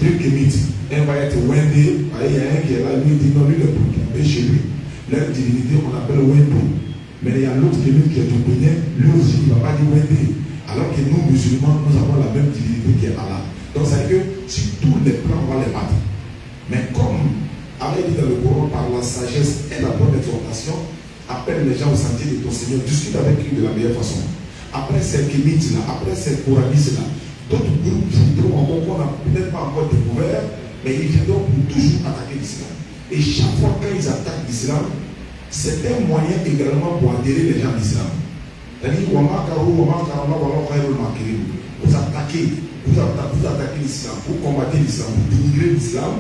Deux Kémites, un va être Wendé, il y a un qui est là, lui dit non, lui le Burkinabé chez lui. Leur divinité, on appelle Wendé. Mais il y a l'autre Kémite qui est au Bénin, lui aussi, il ne va pas dire Wendé. Alors que nous, musulmans, nous avons la même divinité qui est Allah. Donc, ça veut dire que sur tous les plans, on va les battre. Mais comme Allah dit dans le Coran, par la sagesse et la bonne exhortation, appelle les gens au sentier de ton Seigneur, discute avec lui de la meilleure façon. Après ces kémites-là, après ces coranistes-là, d'autres groupes viendront encore qu'on n'a peut-être pas encore découvert, mais ils viendront pour toujours attaquer l'islam. Et chaque fois qu'ils attaquent l'islam, c'est un moyen également pour adhérer les gens à l'islam. C'est-à-dire, vous attaquez l'islam, vous combattez l'islam, vous dénigrez l'islam,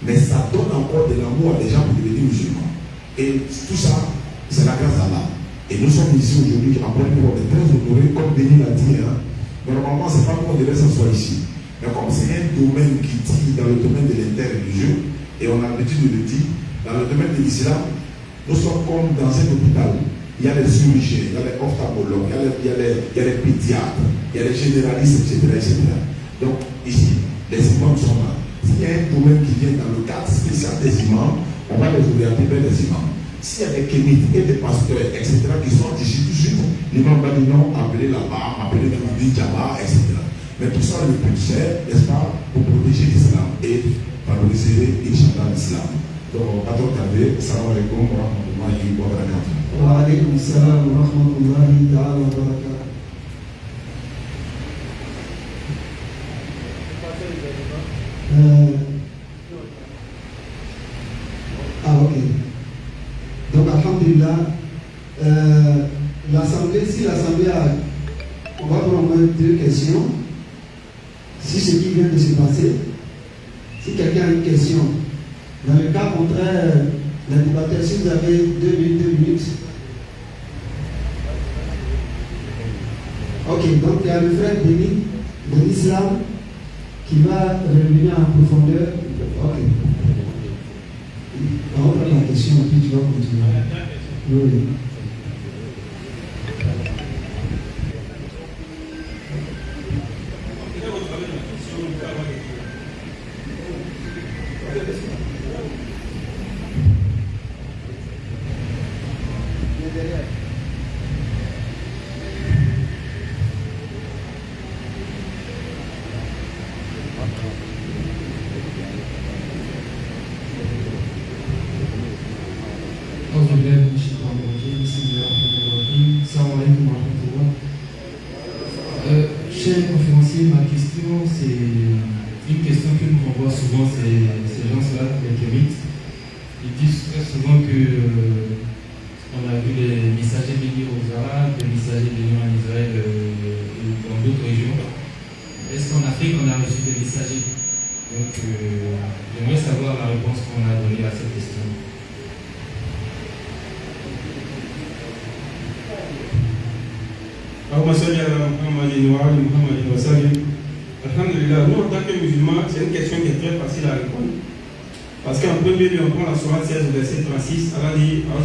mais ça donne encore de l'amour à des gens pour devenir musulmans. Et tout ça, c'est la grâce d'Allah. Et nous sommes ici aujourd'hui, encore une fois, très honorés, comme Denis l'a dit. Normalement, ce n'est pas qu'on devait s'asseoir ici. Mais comme c'est un domaine qui tire dans le domaine de l'interreligieux, et on a l'habitude de le dire, dans le domaine de l'islam, nous sommes comme dans un hôpital. Il y a les chirurgiens, il y a les ophtalmologues, il y a les pédiatres, il y a les généralistes, etc. Donc, ici, les imams sont là. S'il y a un domaine qui vient dans le cadre spécial des imams, on va les orienter vers les imams. S'il y a des kémites et des pasteurs, etc., qui sont ici tout de suite, l'imam va dire non, appelez là-bas, appelez Moudi, Djaba, etc. Mais tout ça, le but, c'est, n'est-ce pas, pour protéger l'islam et valoriser, Inch'Allah, l'islam. Donc, pas trop tarder, salam alaikum wa rahmatullahi wa barakatuh. Wa alaykum salam wa rahmatullahi wa barakatuh. Ok. Donc, alhamdulillah, l'Assemblée, si l'Assemblée a, on va prendre au moins 2 questions. Si ce qui vient de se passer, si quelqu'un a une question, dans le cas contraire, les débatteurs, si vous avez 2 minutes. Ok, donc il y a le frère Denis de l'Islam qui va revenir en profondeur. Ok. On va prendre la question et puis tu vas continuer. Oui. Cher conférencier, ma question, c'est une question que nous renvoie souvent ces gens-là, les kémites. Ils disent très souvent que on a vu les messagers venir aux Arabes, les messagers venir en Israël et dans d'autres régions. Est-ce qu'en Afrique, on a reçu des messagers? Donc, j'aimerais savoir la réponse qu'on a donnée à cette question. Alhamdulillah, nous en tant que musulmans, c'est une question qui est très facile à répondre. Parce qu'en premier lieu, on prend la sourate 16, verset 36, Allah dit, on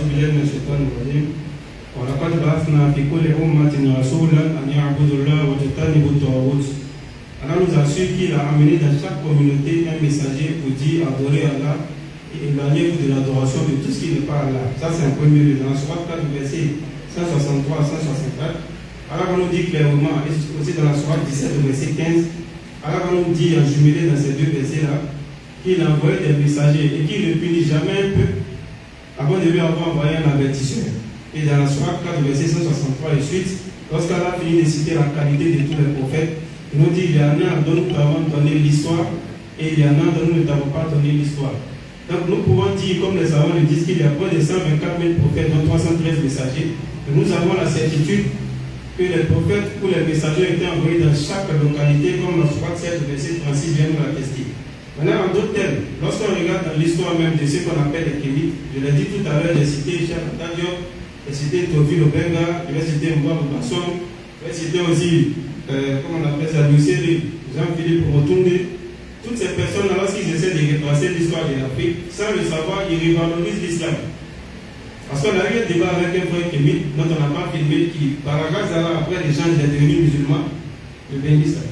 n'a pas de bafna, fi kulli ummatin rasulan an ya'budu Allah wa yajtanibu at-taghut. Allah nous assure qu'il a amené dans chaque communauté un messager pour dire adorer Allah et éloignez-vous de l'adoration de tout ce qui n'est pas Allah. Ça, c'est un premier lieu. Dans la sourate 4, verset 163 à 164, Allah va nous dire clairement, et aussi dans la sourate 17, verset 15, Allah va nous dire, jumelé dans ces 2 versets-là, qu'il a envoyé des messagers et qu'il ne punit jamais un peuple avant de lui avoir envoyé un avertisseur. Et dans la sourate 4, verset 163 et suite, lorsqu'Allah a fini de citer la qualité de tous les prophètes, il nous dit, il y en a dont nous t'avons donné l'histoire et il y en a dont nous ne t'avons pas donné l'histoire. Donc nous pouvons dire, comme les savants le disent, qu'il y a près de 124 000 prophètes, dont 313 messagers, et nous avons la certitude que les prophètes ou les messagers étaient envoyés dans chaque localité, comme la sourate 7, verset 36 vient nous l'attester. Maintenant, en d'autres termes, lorsqu'on regarde dans l'histoire même de ce qu'on appelle les Kémites, je l'ai dit tout à l'heure, j'ai cité Cheikh Anta Diop, j'ai cité Théophile Obenga, je vais citer Mbouaba Basson, je vais citer aussi, comment on appelle ça, Jean-Philippe Rotunde. Toutes ces personnes-là, lorsqu'ils essaient de retracer l'histoire de l'Afrique, sans le savoir, ils revalorisent l'islam. Parce qu'on a eu un débat avec un frère Kémite, dont on n'a pas filmé, qui, par grâce à Allah, après l'échange, il est devenu musulman, le Benguissa.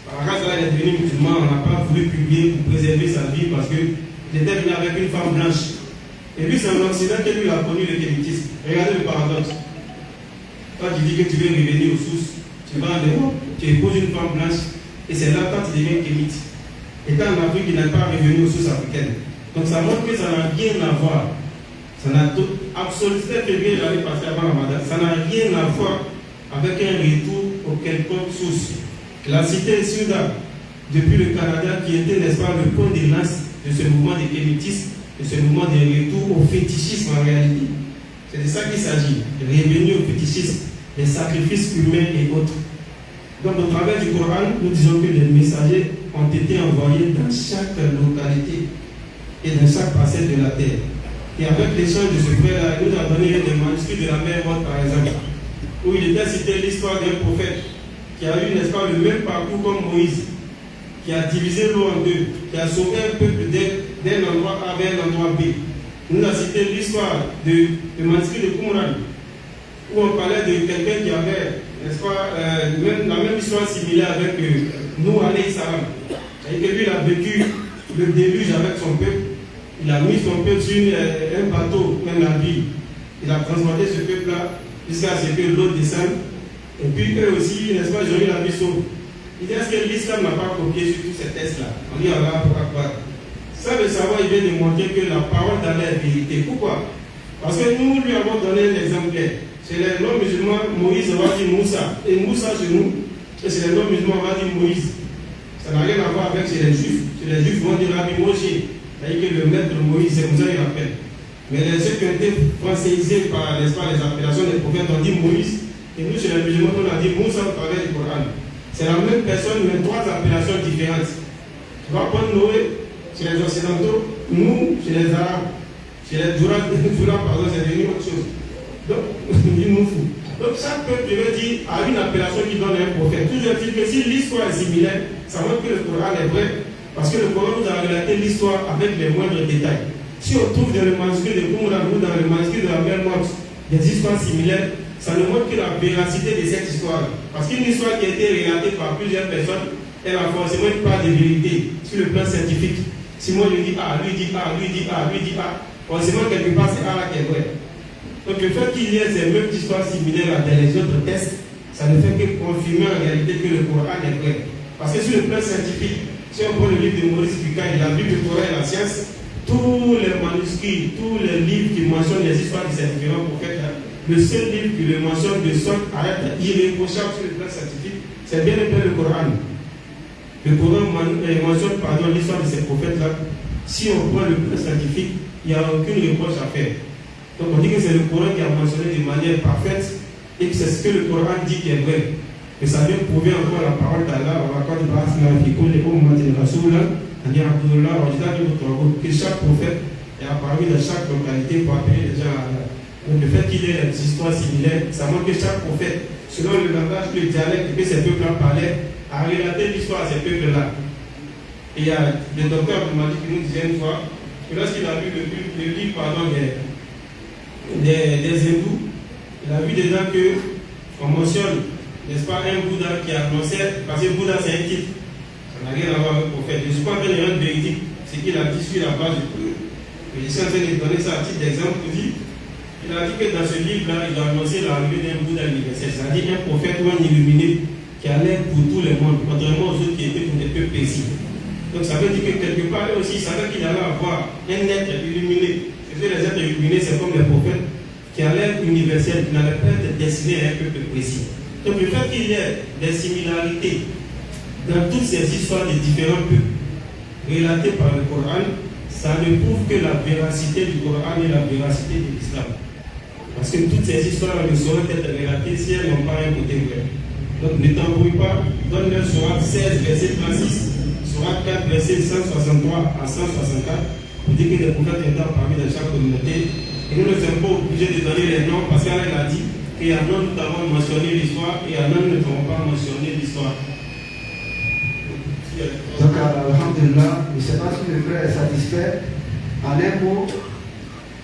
Par grâce à Allah, il est devenu musulman, on n'a pas voulu publier pour préserver sa vie parce qu'il était venu avec une femme blanche. Et puis c'est en Occident que lui a connu le kémitisme. Regardez le paradoxe. Quand tu dis que tu veux revenir aux sources, tu vas en Europe, tu épouses une femme blanche, et c'est là quand tu deviens kémite. Et quand en Afrique, il n'est pas revenu aux sources africaines. Donc ça montre que ça n'a rien à voir. Ça n'a absolument février l'année passée avant Ramadan, ça n'a rien à voir avec un retour aux quelconque source. La cité Soudan, depuis le Canada, qui était, n'est-ce pas, le point de lance de ce mouvement de kémitisme, de ce mouvement de retour au fétichisme en réalité. C'est de ça qu'il s'agit, de revenir au fétichisme, des sacrifices humains et autres. Donc, au travers du Coran, nous disons que les messagers ont été envoyés dans chaque localité et dans chaque parcelle de la terre. Et avec l'échange de ce frère-là, il nous a donné des manuscrits de la mer Morte, par exemple, où il était cité l'histoire d'un prophète qui a eu, n'est-ce pas, le même parcours comme Moïse, qui a divisé l'eau en deux, qui a sauvé un peuple d'un endroit A vers un endroit B. Il nous a cité l'histoire du manuscrit de Qumran, où on parlait de quelqu'un qui avait, n'est-ce pas, la même histoire similaire avec nous, alayhi salam. C'est-à-dire que lui, il a vécu le déluge avec son peuple. Il a mis son peuple sur un bateau, un navire. Il a transporté ce peuple-là jusqu'à ce que l'eau descende. Et puis eux aussi, n'est-ce pas, ils ont eu la vie sauve. Il dit, est-ce que l'islam n'a pas copié sur tous ces tests-là? On dit, Allah, pourquoi? Ça, le savoir, il vient de montrer que la parole d'Allah est vérité. Pourquoi? Parce que nous lui avons donné un exemplaire. Chez les non-musulmans, Moïse, on va dire Moussa. Et Moussa chez nous, et chez les non-musulmans, on va dire Moïse. Ça n'a rien à voir avec chez les Juifs. Chez les Juifs, vont dire Rabbi Moshe, c'est-à-dire que le maître Moïse, c'est comme ça qu'il appelle. Mais ceux qui ont été francisés par les appellations des prophètes ont dit Moïse, et nous chez les musulmans, on a dit Moussa au travers du Coran. C'est la même personne, mais trois appellations différentes. Tu vas prendre Noé chez les Occidentaux, nous chez les Arabes, chez les Djoura, pardon, c'est devenu autre chose. Donc, nous fous. Donc chaque peuple, je veux dire, a une appellation qui donne un prophète. Toujours est-il que si l'histoire est similaire, ça montre que le Coran est vrai, parce que le Coran nous a relaté l'histoire avec les moindres détails. Si on trouve dans le manuscrit de Qumran ou dans le manuscrit de la mer Morte des histoires similaires, ça ne montre que la véracité de cette histoire. Parce qu'une histoire qui a été relatée par plusieurs personnes, elle a forcément une part de vérité sur le plan scientifique. Si moi je dis A, lui dit A, lui dit A, lui dit A, forcément quelque part c'est A là qui est vrai. Donc le fait qu'il y ait ces mêmes histoires similaires dans les autres tests, ça ne fait que confirmer en réalité que le Coran est vrai. Parce que sur le plan scientifique, si on prend le livre de Maurice Bucaille, la Bible, le Coran et la science, tous les manuscrits, tous les livres qui mentionnent les histoires de ces différents prophètes, le seul livre qui le mentionne de sorte à être irréprochable sur le plan scientifique, c'est bien le Coran. Le Coran mentionne l'histoire de ces prophètes-là. Si on prend le plan scientifique, il n'y a aucune reproche à faire. Donc on dit que c'est le Coran qui a mentionné de manière parfaite et que c'est ce que le Coran dit qui est vrai. Mais ça vient prouver encore la parole d'Allah, que chaque prophète est apparu dans chaque localité pour appeler les gens à Allah. Donc le fait qu'il y ait des histoires similaires, ça montre que chaque prophète, selon le langage, le dialecte que ces peuples-là parlaient, a relaté l'histoire à ces peuples-là. Et il y a le docteur Abdelmadi qui nous disait une fois que lorsqu'il a vu le livre des hindous, il a vu dedans qu'on mentionne, n'est-ce pas, un Bouddha qui annonçait, parce que Bouddha c'est un titre, ça n'a rien à voir avec le prophète. Je ne suis pas en train de rendre véridique ce qu'il a dit sur la base du preuve. Je suis en train de donner ça à titre d'exemple pour dire. Il a dit que dans ce livre-là, il a annoncé l'arrivée d'un Bouddha universel, c'est-à-dire un prophète ou un illuminé qui allait pour tous les mondes, contrairement aux autres qui étaient pour des peuples précis. Donc ça veut dire que quelque part, eux aussi, il savait qu'il allait avoir un être illuminé. Parce que les êtres illuminés, c'est comme les prophètes qui allaient être universels, qui n'allaient pas être destinés à un peuple précis. Donc le fait qu'il y ait des similarités dans toutes ces histoires des différents peuples relatées par le Coran, ça ne prouve que la véracité du Coran et la véracité de l'islam. Parce que toutes ces histoires ne sauraient être relatées si elles n'ont pas un côté vrai. Donc ne t'embrouille pas, donne-leur Sourate 16, verset 36, Sourate 4, verset 163 à 164, pour dire que les prophètes étant parmi dans chaque communauté. Et nous ne sommes pas obligés de donner les noms parce qu'Allah a dit qu'il y a non nous avons mentionné l'histoire et il y a non nous n'avons pas mentionné l'histoire. Donc, alhamdulillah, je ne sais pas si le frère est satisfait. En un mot,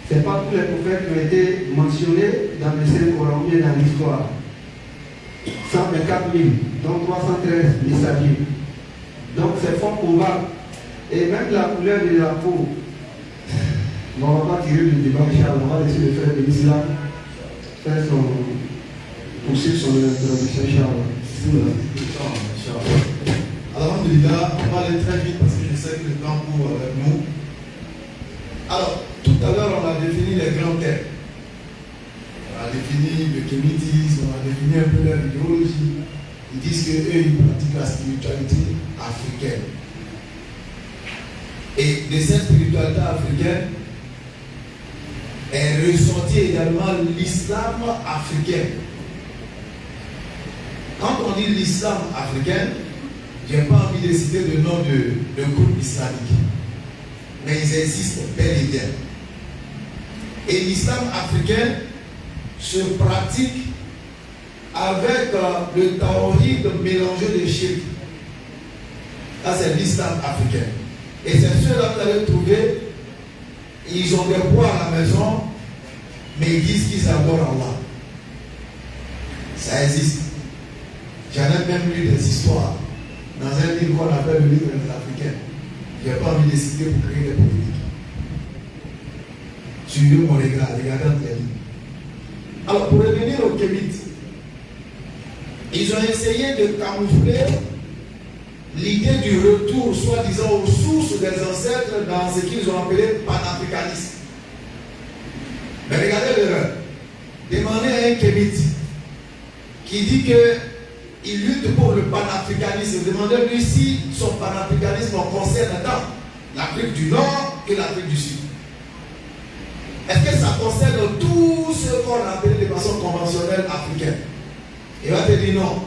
ce n'est pas tous les prophètes qui ont été mentionnés dans le Saint-Coran ou dans l'histoire. 124 000, donc 313 messages. Donc c'est fort probable. Et même la couleur de la peau, on ne va pas tirer le débat, on va laisser le frère de l'islam faire poursuivre son introduction, Inch'Allah. Alhamdulillah, on va aller très vite parce que je sais que le temps court avec nous. Alors, tout à l'heure, on a défini les grands thèmes. On a défini le kémitisme, on a défini un peu leur idéologie. Ils disent qu'eux, ils pratiquent la spiritualité africaine. Et de cette spiritualité africaine est ressorti également l'islam africain. Quand on dit l'islam africain, je n'ai pas envie de citer le nom de groupe islamique. Mais ils insistent bel et bien. Et l'islam africain se pratique avec le tawhid mélangé de shirk. Ça, c'est l'islam africain. Et c'est ceux-là que vous allez trouver, ils ont des bois à la maison, mais ils disent qu'ils adorent Allah. Ça existe. J'en ai même lu des histoires dans un livre qu'on appelle le livre des Africains. Je n'ai pas envie de citer pour créer des polémiques. Suivez mon regard, regardez entre les livres. Alors, pour revenir aux Kémites, ils ont essayé de camoufler l'idée du retour, soi-disant, aux sources des ancêtres dans ce qu'ils ont appelé panafricanisme. Mais regardez l'erreur. Demandez à un Kémite qui dit que il lutte pour le panafricanisme. Demandez-lui si son panafricanisme concerne tant l'Afrique du Nord que l'Afrique du Sud. Est-ce que ça concerne tous ceux qu'on appelle de façon conventionnelle africaine? Il va te dire non.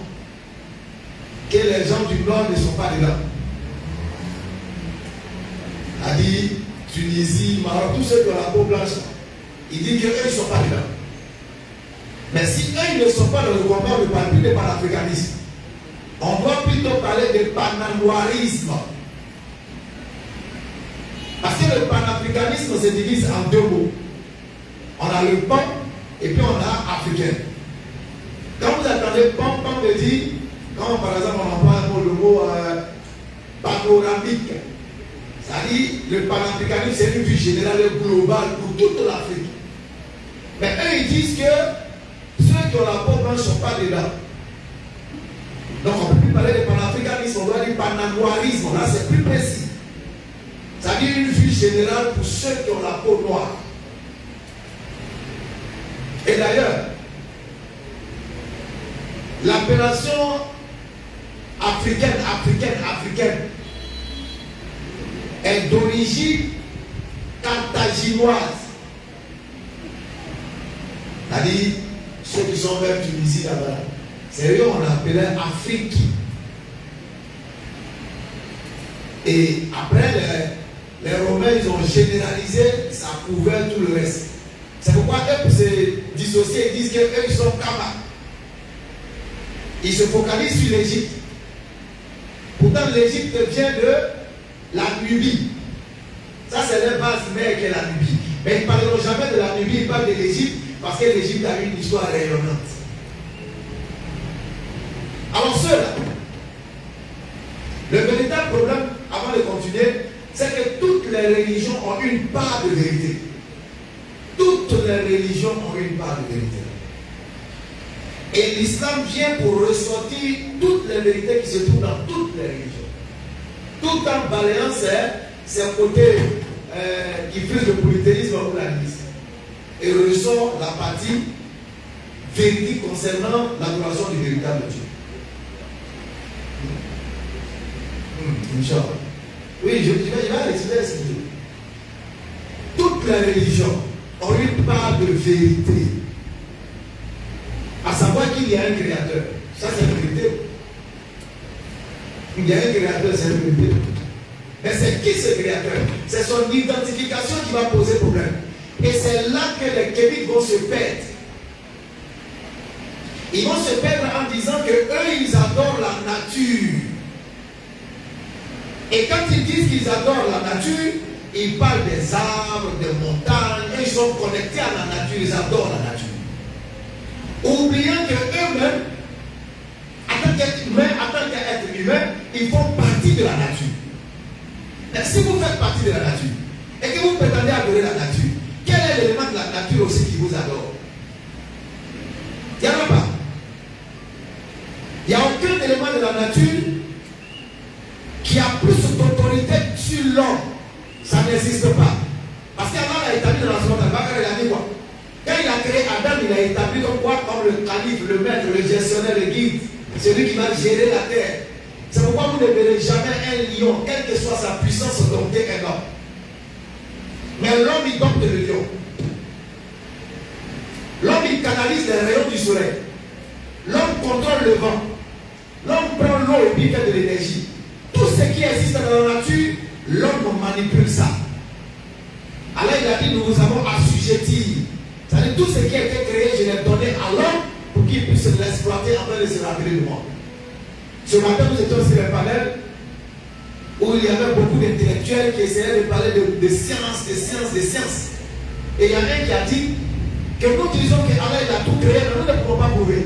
Que les gens du Nord ne sont pas dedans. Il a dit Tunisie, Maroc, tous ceux qui ont la peau blanche, il dit qu'eux ne sont pas dedans. Mais si eux ils ne sont pas dans le combat, on ne parle plus de panafricanisme. On doit plutôt parler de pananoirisme. Parce que le panafricanisme se divise en deux mots. On a le pan et puis on a africain. Quand vous attendez pan, pan veut dire, quand par exemple on emploie le mot panoramique, c'est-à-dire le panafricanisme c'est une vue générale globale pour toute l'Afrique. Mais eux ils disent que ceux qui ont la peau blanche ne sont pas dedans. Donc on ne peut plus parler de panafricanisme, on doit dire pananoirisme, là c'est plus précis. C'est-à-dire une vue générale pour ceux qui ont la peau noire. Et d'ailleurs, l'appellation africaine est d'origine carthaginoise. C'est-à-dire, ceux qui sont vers Tunisie là-bas, c'est eux on appelait Afrique. Et après, les Romains, ils ont généralisé, ça couvert tout le reste. C'est pourquoi eux, pour se dissocier, ils disent qu'eux, ils sont Kama. Ils se focalisent sur l'Égypte. Pourtant, l'Égypte vient de la Nubie. Ça, c'est la base mère qui est la Nubie. Mais ils ne parleront jamais de la Nubie, ils parlent de l'Égypte parce que l'Égypte a une histoire rayonnante. Alors, ceux-là, le véritable problème, avant de continuer, c'est que toutes les religions ont une part de vérité. Toutes les religions ont une part de vérité. Et l'islam vient pour ressortir toutes les vérités qui se trouvent dans toutes les religions. Tout en balayant ces côtés qui frisent le polythéisme ou l'animisme. Et ressort la partie véridique concernant l'adoration du véritable Dieu. Inch'Allah. Oui, je vais expliquer ce que je dis. Toutes les religions ont une part de vérité. À savoir qu'il y a un créateur. Ça, c'est une vérité. Il y a un créateur, c'est une vérité. Mais c'est qui ce créateur? C'est son identification qui va poser problème. Et c'est là que les kémites vont se perdre. Ils vont se perdre en disant que eux, ils adorent la nature. Et quand ils disent qu'ils adorent la nature, ils parlent des arbres, des montagnes, et ils sont connectés à la nature, ils adorent la nature. Oubliant qu'eux-mêmes, en tant qu'être humain, ils font partie de la nature. Mais si vous faites partie de la nature, et que vous prétendez adorer la nature, quel est l'élément de la nature aussi qui vous adore? Il n'y en a pas. Il n'y a aucun élément de la nature qui a plus d'autorité sur l'homme. Ça n'existe pas. Parce qu'Allah l'a établi dans la seconde al-Baqarah, il a dit quoi? Quand il a créé Adam, il a établi comme quoi? Comme le calife, le maître, le gestionnaire, le guide, celui qui va gérer la terre. C'est pourquoi vous ne verrez jamais un lion, quelle que soit sa puissance, dompter un homme. Mais l'homme, il dompte le lion. L'homme, il canalise les rayons du soleil. L'homme contrôle le vent. L'homme prend l'eau et puis fait de l'énergie. Tout ce qui existe dans la nature, l'homme manipule ça. Allah il a dit, nous vous avons assujetti. C'est-à-dire tout ce qui a été créé, je l'ai donné à l'homme pour qu'il puisse l'exploiter afin de se rappeler de moi. Ce matin, nous étions sur un panel où il y avait beaucoup d'intellectuels qui essayaient de parler de science, de science, de science. Et il y en a un qui a dit que nous disons que Allah il a tout créé, mais nous ne pouvons pas prouver.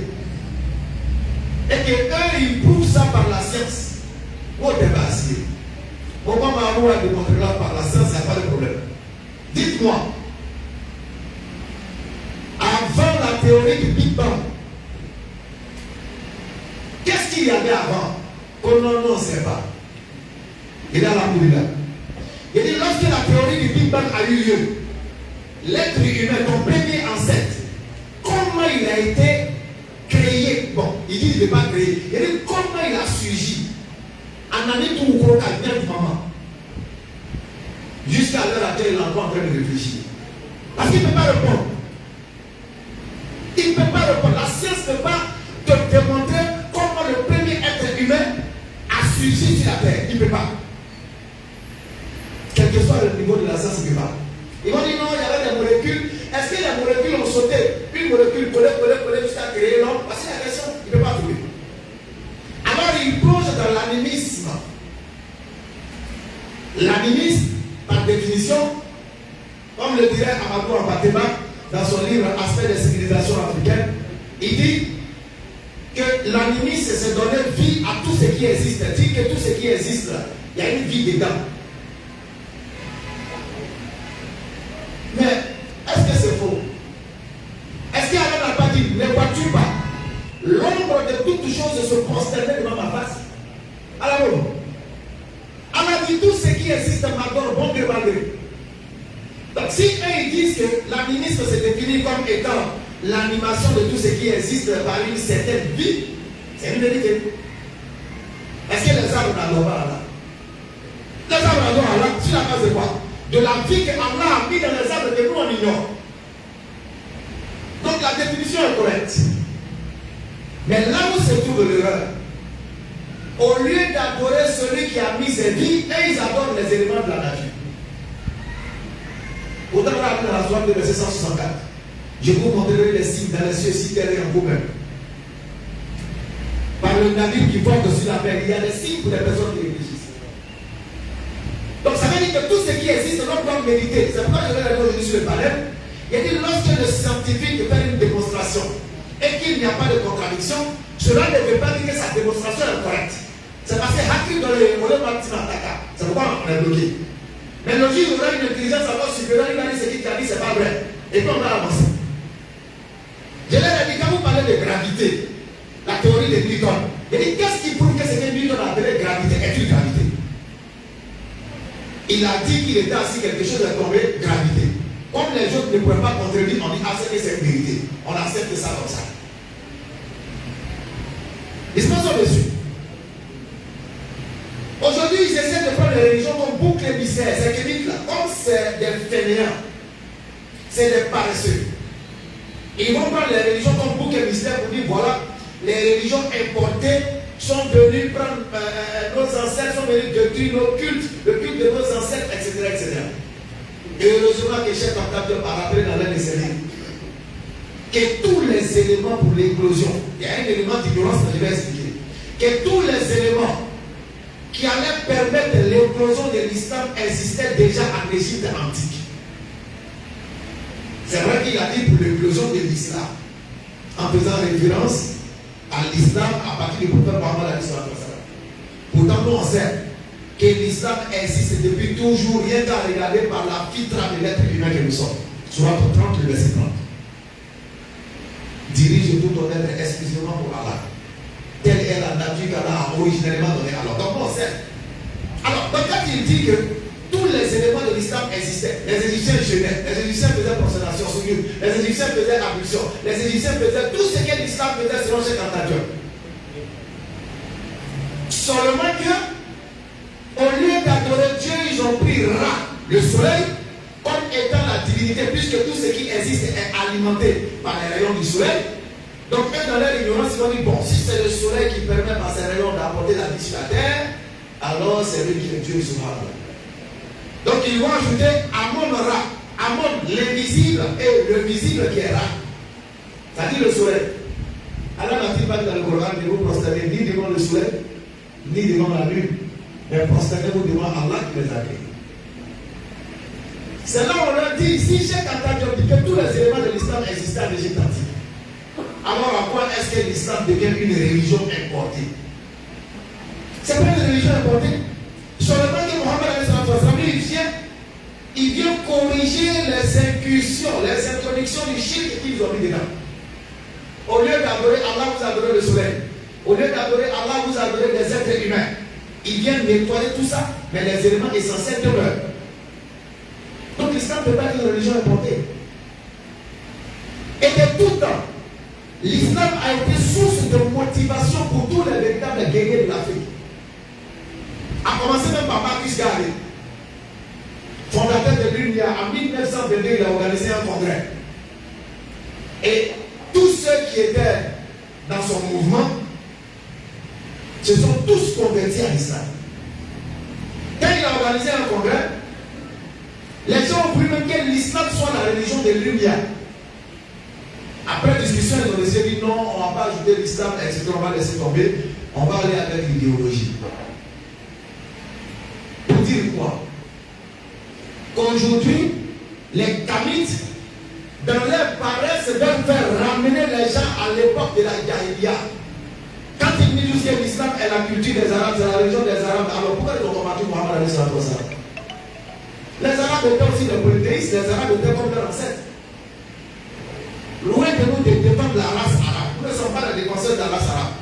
Et qu'eux, ils prouvent ça par la science. Au débat assis. Pourquoi Marou a démontré là par la science, il n'y a pas de problème. Dites-moi, avant la théorie du Big Bang, qu'est-ce qu'il y avait avant qu'on n'en sait pas? Il est à la Moulina. Il dit, lorsque la théorie du Big Bang a eu lieu, l'être humain, ton premier ancêtre, comment il a été créé? Bon, Il dit qu'il ne peut pas créer. Il dit comment il a surgi. En année tout le monde a bien du maman. Jusqu'à l'heure à laquelle il est encore en train de réfléchir. Parce qu'il ne peut pas répondre. Il ne peut pas répondre. La science ne peut pas te démontrer comment le premier être humain a surgi sur la terre. Il ne peut pas. Quel que soit le niveau de la science, il ne peut pas. Ils vont dire non, il y avait des molécules. Est-ce que les molécules ont sauté? Une molécule collée jusqu'à créer l'homme? Voici la question, il ne peut pas trouver. Alors il plonge dans l'animisme. L'animisme, par définition, comme le dirait Amadou Ampateba dans son livre Aspect des civilisations africaines, il dit que l'animisme, c'est donner vie à tout ce qui existe. Il dit que tout ce qui existe, il y a une vie dedans. Mais est-ce que c'est faux? Est-ce qu'Allah n'a pas dit, ne vois-tu pas l'ombre de toutes choses se prosterner devant ma face? Alors, Allah dit tout ce qui existe m'adore bon gré mal gré. Donc si eux ils disent que l'animisme se définit comme étant l'animation de tout ce qui existe par une certaine vie, c'est une vérité. Est-ce que les arbres n'adorent pas Allah? Les arbres adorent Allah sur la base de quoi? De la vie que Allah a mis dans les arbres que nous on ignore. Donc la définition est correcte. Mais là où se trouve l'erreur, au lieu d'adorer celui qui a mis ses vies, et ils adorent les éléments de la nature. Autant on a dans la soirée de verset 164. Je vous montrerai les signes dans les cieux, si terre et en vous-même. Par le navire qui porte sur la mer, il y a des signes pour les personnes qui réfléchissent. Donc ça veut dire que tout ce qui existe, l'homme doit méditer. C'est pourquoi je vais aller aujourd'hui sur le panel. Il a dit lorsque le scientifique fait une démonstration et qu'il n'y a pas de contradiction, cela ne veut pas dire que sa démonstration est correcte. C'est parce que Hakim dans le modèle maritime attaque. C'est pourquoi on est bloqué. Mais le jour où on a une intelligence encore supérieure, il va dire ce qu'il t'a dit, c'est pas vrai. Et puis on va avancer. Je leur ai dit, quand vous parlez de gravité, la théorie de Newton, il dit qu'est-ce qui prouve que ce que Newton a appelé gravité est une gravité? Il a dit qu'il était assis, quelque chose est tombé, gravité. Comme les autres ne pouvaient pas contredire, on dit accepter cette vérité. On accepte ça comme ça. Ils se passent dessus. Aujourd'hui, ils essaient de prendre les religions comme boucle émissaire. C'est que là, comme c'est des fainéants, c'est des paresseux. Ils vont prendre les religions comme boucle émissaire pour dire voilà, les religions importées sont venues prendre nos ancêtres, sont venus détruire nos cultes, le culte de nos ancêtres, etc. etc. Et heureusement que Cheikh Anta a rappelé dans l'un de ses livres que tous les éléments pour l'éclosion, il y a un élément d'ignorance que je vais expliquer, que tous les éléments qui allaient permettre l'éclosion de l'islam existaient déjà en Égypte antique. C'est vrai qu'il a dit pour l'éclosion de l'islam, en faisant référence à l'islam à partir du prophète Mohammed. Pourtant, nous on sait que l'islam existe depuis toujours, rien qu'à regarder par la fitra de l'être humain que nous sommes. Surat 30, le verset 30. Dirige tout ton être exclusivement pour Allah. Telle est la nature qu'Allah a originellement donnée. Alors, donc on sait. Alors, donc quand il dit que tous les éléments de l'islam existaient, les Égyptiens jeûnaient, les Égyptiens faisaient prosternation sur Dieu, les Égyptiens faisaient ablution, les Égyptiens faisaient tout ce que l'islam faisait selon Cheikh Anta Diop. Seulement que, au lieu d'adorer Dieu, ils ont pris Ra, le soleil, comme étant la divinité, puisque tout ce qui existe est alimenté par les rayons du soleil. Donc, eux, dans leur ignorance, ils vont dire bon, si c'est le soleil qui permet par ses rayons d'apporter la vie sur la terre, alors c'est lui qui est Dieu subhanahu. Donc, ils vont ajouter Amon Ra, Amon, l'invisible, et le visible qui est Ra. Ça dit le soleil. Allah n'a-t-il pas dit dans le Coran de vous prosterner ni devant le soleil, ni devant la lune, mais prosternez-vous devant Allah qui les a créés. C'est là où on leur dit, si Cheikh Anta Diop dit que tous les éléments de l'islam existaient en Égypte antique, alors à quoi est-ce que l'islam devient une religion importée? C'est pas une religion importée. Seulement que Mohammed il vient corriger les incursions, les introductions du shirk qu'ils ont mis dedans. Au lieu d'adorer Allah, vous adorez le soleil. Au lieu d'adorer Allah, vous adorez des êtres humains. Il vient nettoyer tout ça, mais les éléments essentiels demeurent. Donc l'islam ne peut pas être une religion importée. Et de tout temps, l'islam a été source de motivation pour tous les véritables guerriers de l'Afrique. A commencer même par Marcus Garvey, fondateur de l'UNIA. En 1922, il a organisé un congrès. Et tous ceux qui étaient dans son mouvement se sont tous convertis à l'islam. Quand il a organisé un congrès, les gens ont voulu même que l'islam soit la religion de l'UNIA. Après discussion, ils ont décidé non, on ne va pas ajouter l'islam, etc. On va laisser tomber. On va aller avec l'idéologie. Pour dire quoi? Qu'aujourd'hui, les Kamites, dans leur paresse, veulent faire ramener les gens à l'époque de la Jahiliya. Quand ils disent que l'islam est la culture des Arabes, c'est la religion des Arabes, alors pourquoi ils ont combattu Mohammed alayhi salatu wa salam? Les Arabes étaient aussi des polythéistes, les Arabes étaient comme leurs ancêtres. Loin de nous de défendre la race arabe. Nous ne sommes pas les défenseurs de la race arabe.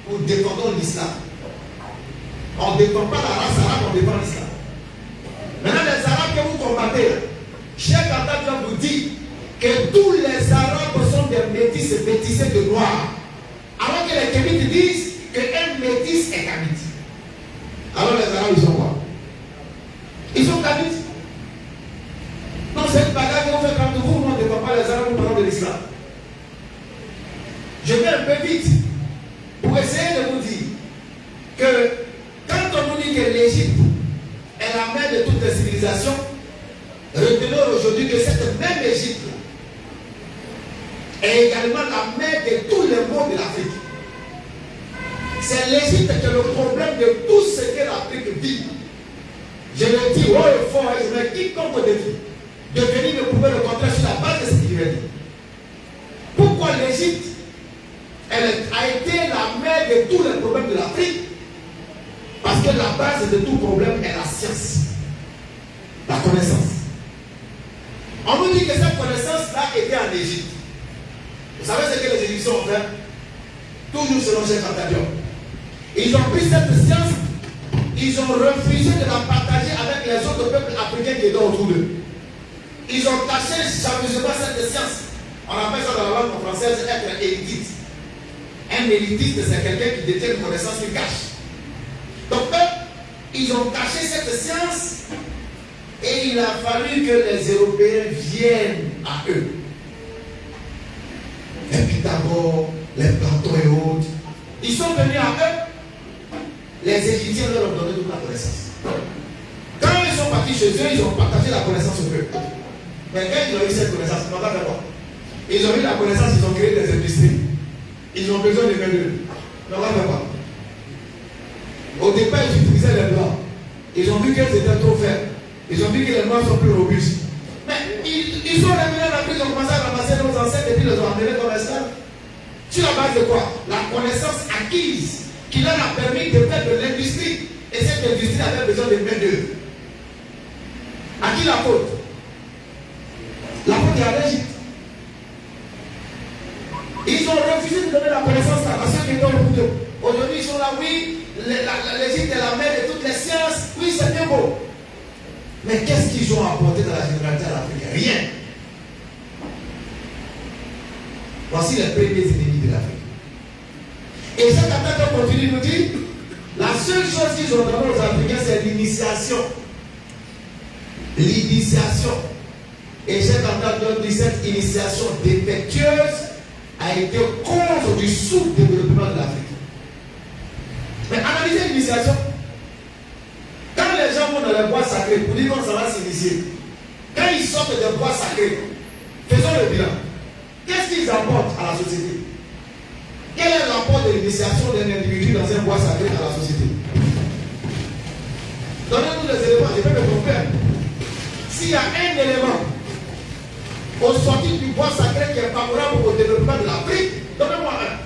Nous défendons l'islam. On ne défend pas la race arabe, on défend l'islam. Maintenant, les Arabes que vous combattez, Cheikh Anta vous dit que tous les Arabes sont des métis et métissés de noirs. Alors que les Kémites disent qu'un métis est Kémite. Alors les Arabes, ils sont quoi? Ils sont Kémites. Non, c'est une bagarre qu'on fait quand vous, on ne défend pas les Arabes, nous parlons de l'islam. Je vais un peu vite pour essayer de vous dire que quand on nous dit que l'Égypte est la mère de toutes les civilisations, retenons aujourd'hui que cette même Égypte est également la mère de tous les maux de l'Afrique. C'est l'Égypte qui est le problème de tout ce que l'Afrique vit. Je le dis haut et fort, et je mets quiconque au défi de venir me prouver le contraire sur la base de ce qu'il vient dire. Pourquoi l'Égypte a été la mère de tous les problèmes de l'Afrique? Parce que la base de tout problème est la science, la connaissance. On nous dit que cette connaissance-là était en Égypte. Vous savez ce que les Égyptiens ont fait? Toujours selon Cheikh Anta Diop. Ils ont pris cette science, ils ont refusé de la partager avec les autres peuples africains qui étaient autour d'eux. Ils ont caché jalousement cette science. On appelle ça dans la langue française être élitiste. Un élitiste, c'est quelqu'un qui détient une connaissance qu'il cache. Donc, ils ont caché cette science et il a fallu que les Européens viennent à eux. Les Pythagore, les Platon et autres. Ils sont venus à eux. Les Égyptiens leur ont donné toute la connaissance. Quand ils sont partis chez eux, ils ont partagé la connaissance au peuple. Mais quand ils ont eu cette connaissance, ils n'ont pas fait quoi? Ils ont eu la connaissance, ils ont créé des industries. Ils ont besoin de main-d'œuvre. Ils n'ont pas fait quoi? Au départ, ils utilisaient les blancs. Ils ont vu qu'elles étaient trop faibles. Ils ont vu que les noirs sont plus robustes. Mais ils sont revenus en Afrique, ils ont commencé à ramasser nos ancêtres et puis les ont amenés comme esclaves. Sur la base de quoi? La connaissance acquise qui leur a permis de faire de l'industrie. Et cette industrie avait besoin de main-d'œuvre. À qui la faute? La faute est à l'Égypte. Ils ont refusé de donner la connaissance à ceux qui étaient au bout d'eux. Aujourd'hui, ils sont là, oui, l'Égypte est la mère de toutes les sciences. Oui, c'est bien beau. Mais qu'est-ce qu'ils ont apporté dans la généralité à l'Afrique? Rien. Voici les premiers ennemis de l'Afrique. Et cette attaque continue de nous dire, la seule chose qu'ils ont donné aux Africains, c'est l'initiation. L'initiation. Et cette attaque dit cette initiation défectueuse a été cause du sous-développement de l'Afrique. Mais analysez l'initiation. Quand les gens vont dans les bois sacrés pour dire qu'on va s'initier, quand ils sortent des bois sacrés, faisons le bilan. Qu'est-ce qu'ils apportent à la société? Quel est l'apport de l'initiation d'un individu dans un bois sacré à la société? Donnez-nous des éléments, je vais me tromper. S'il y a un élément au sortir du bois sacré qui est favorable au développement de l'Afrique, donnez-moi un.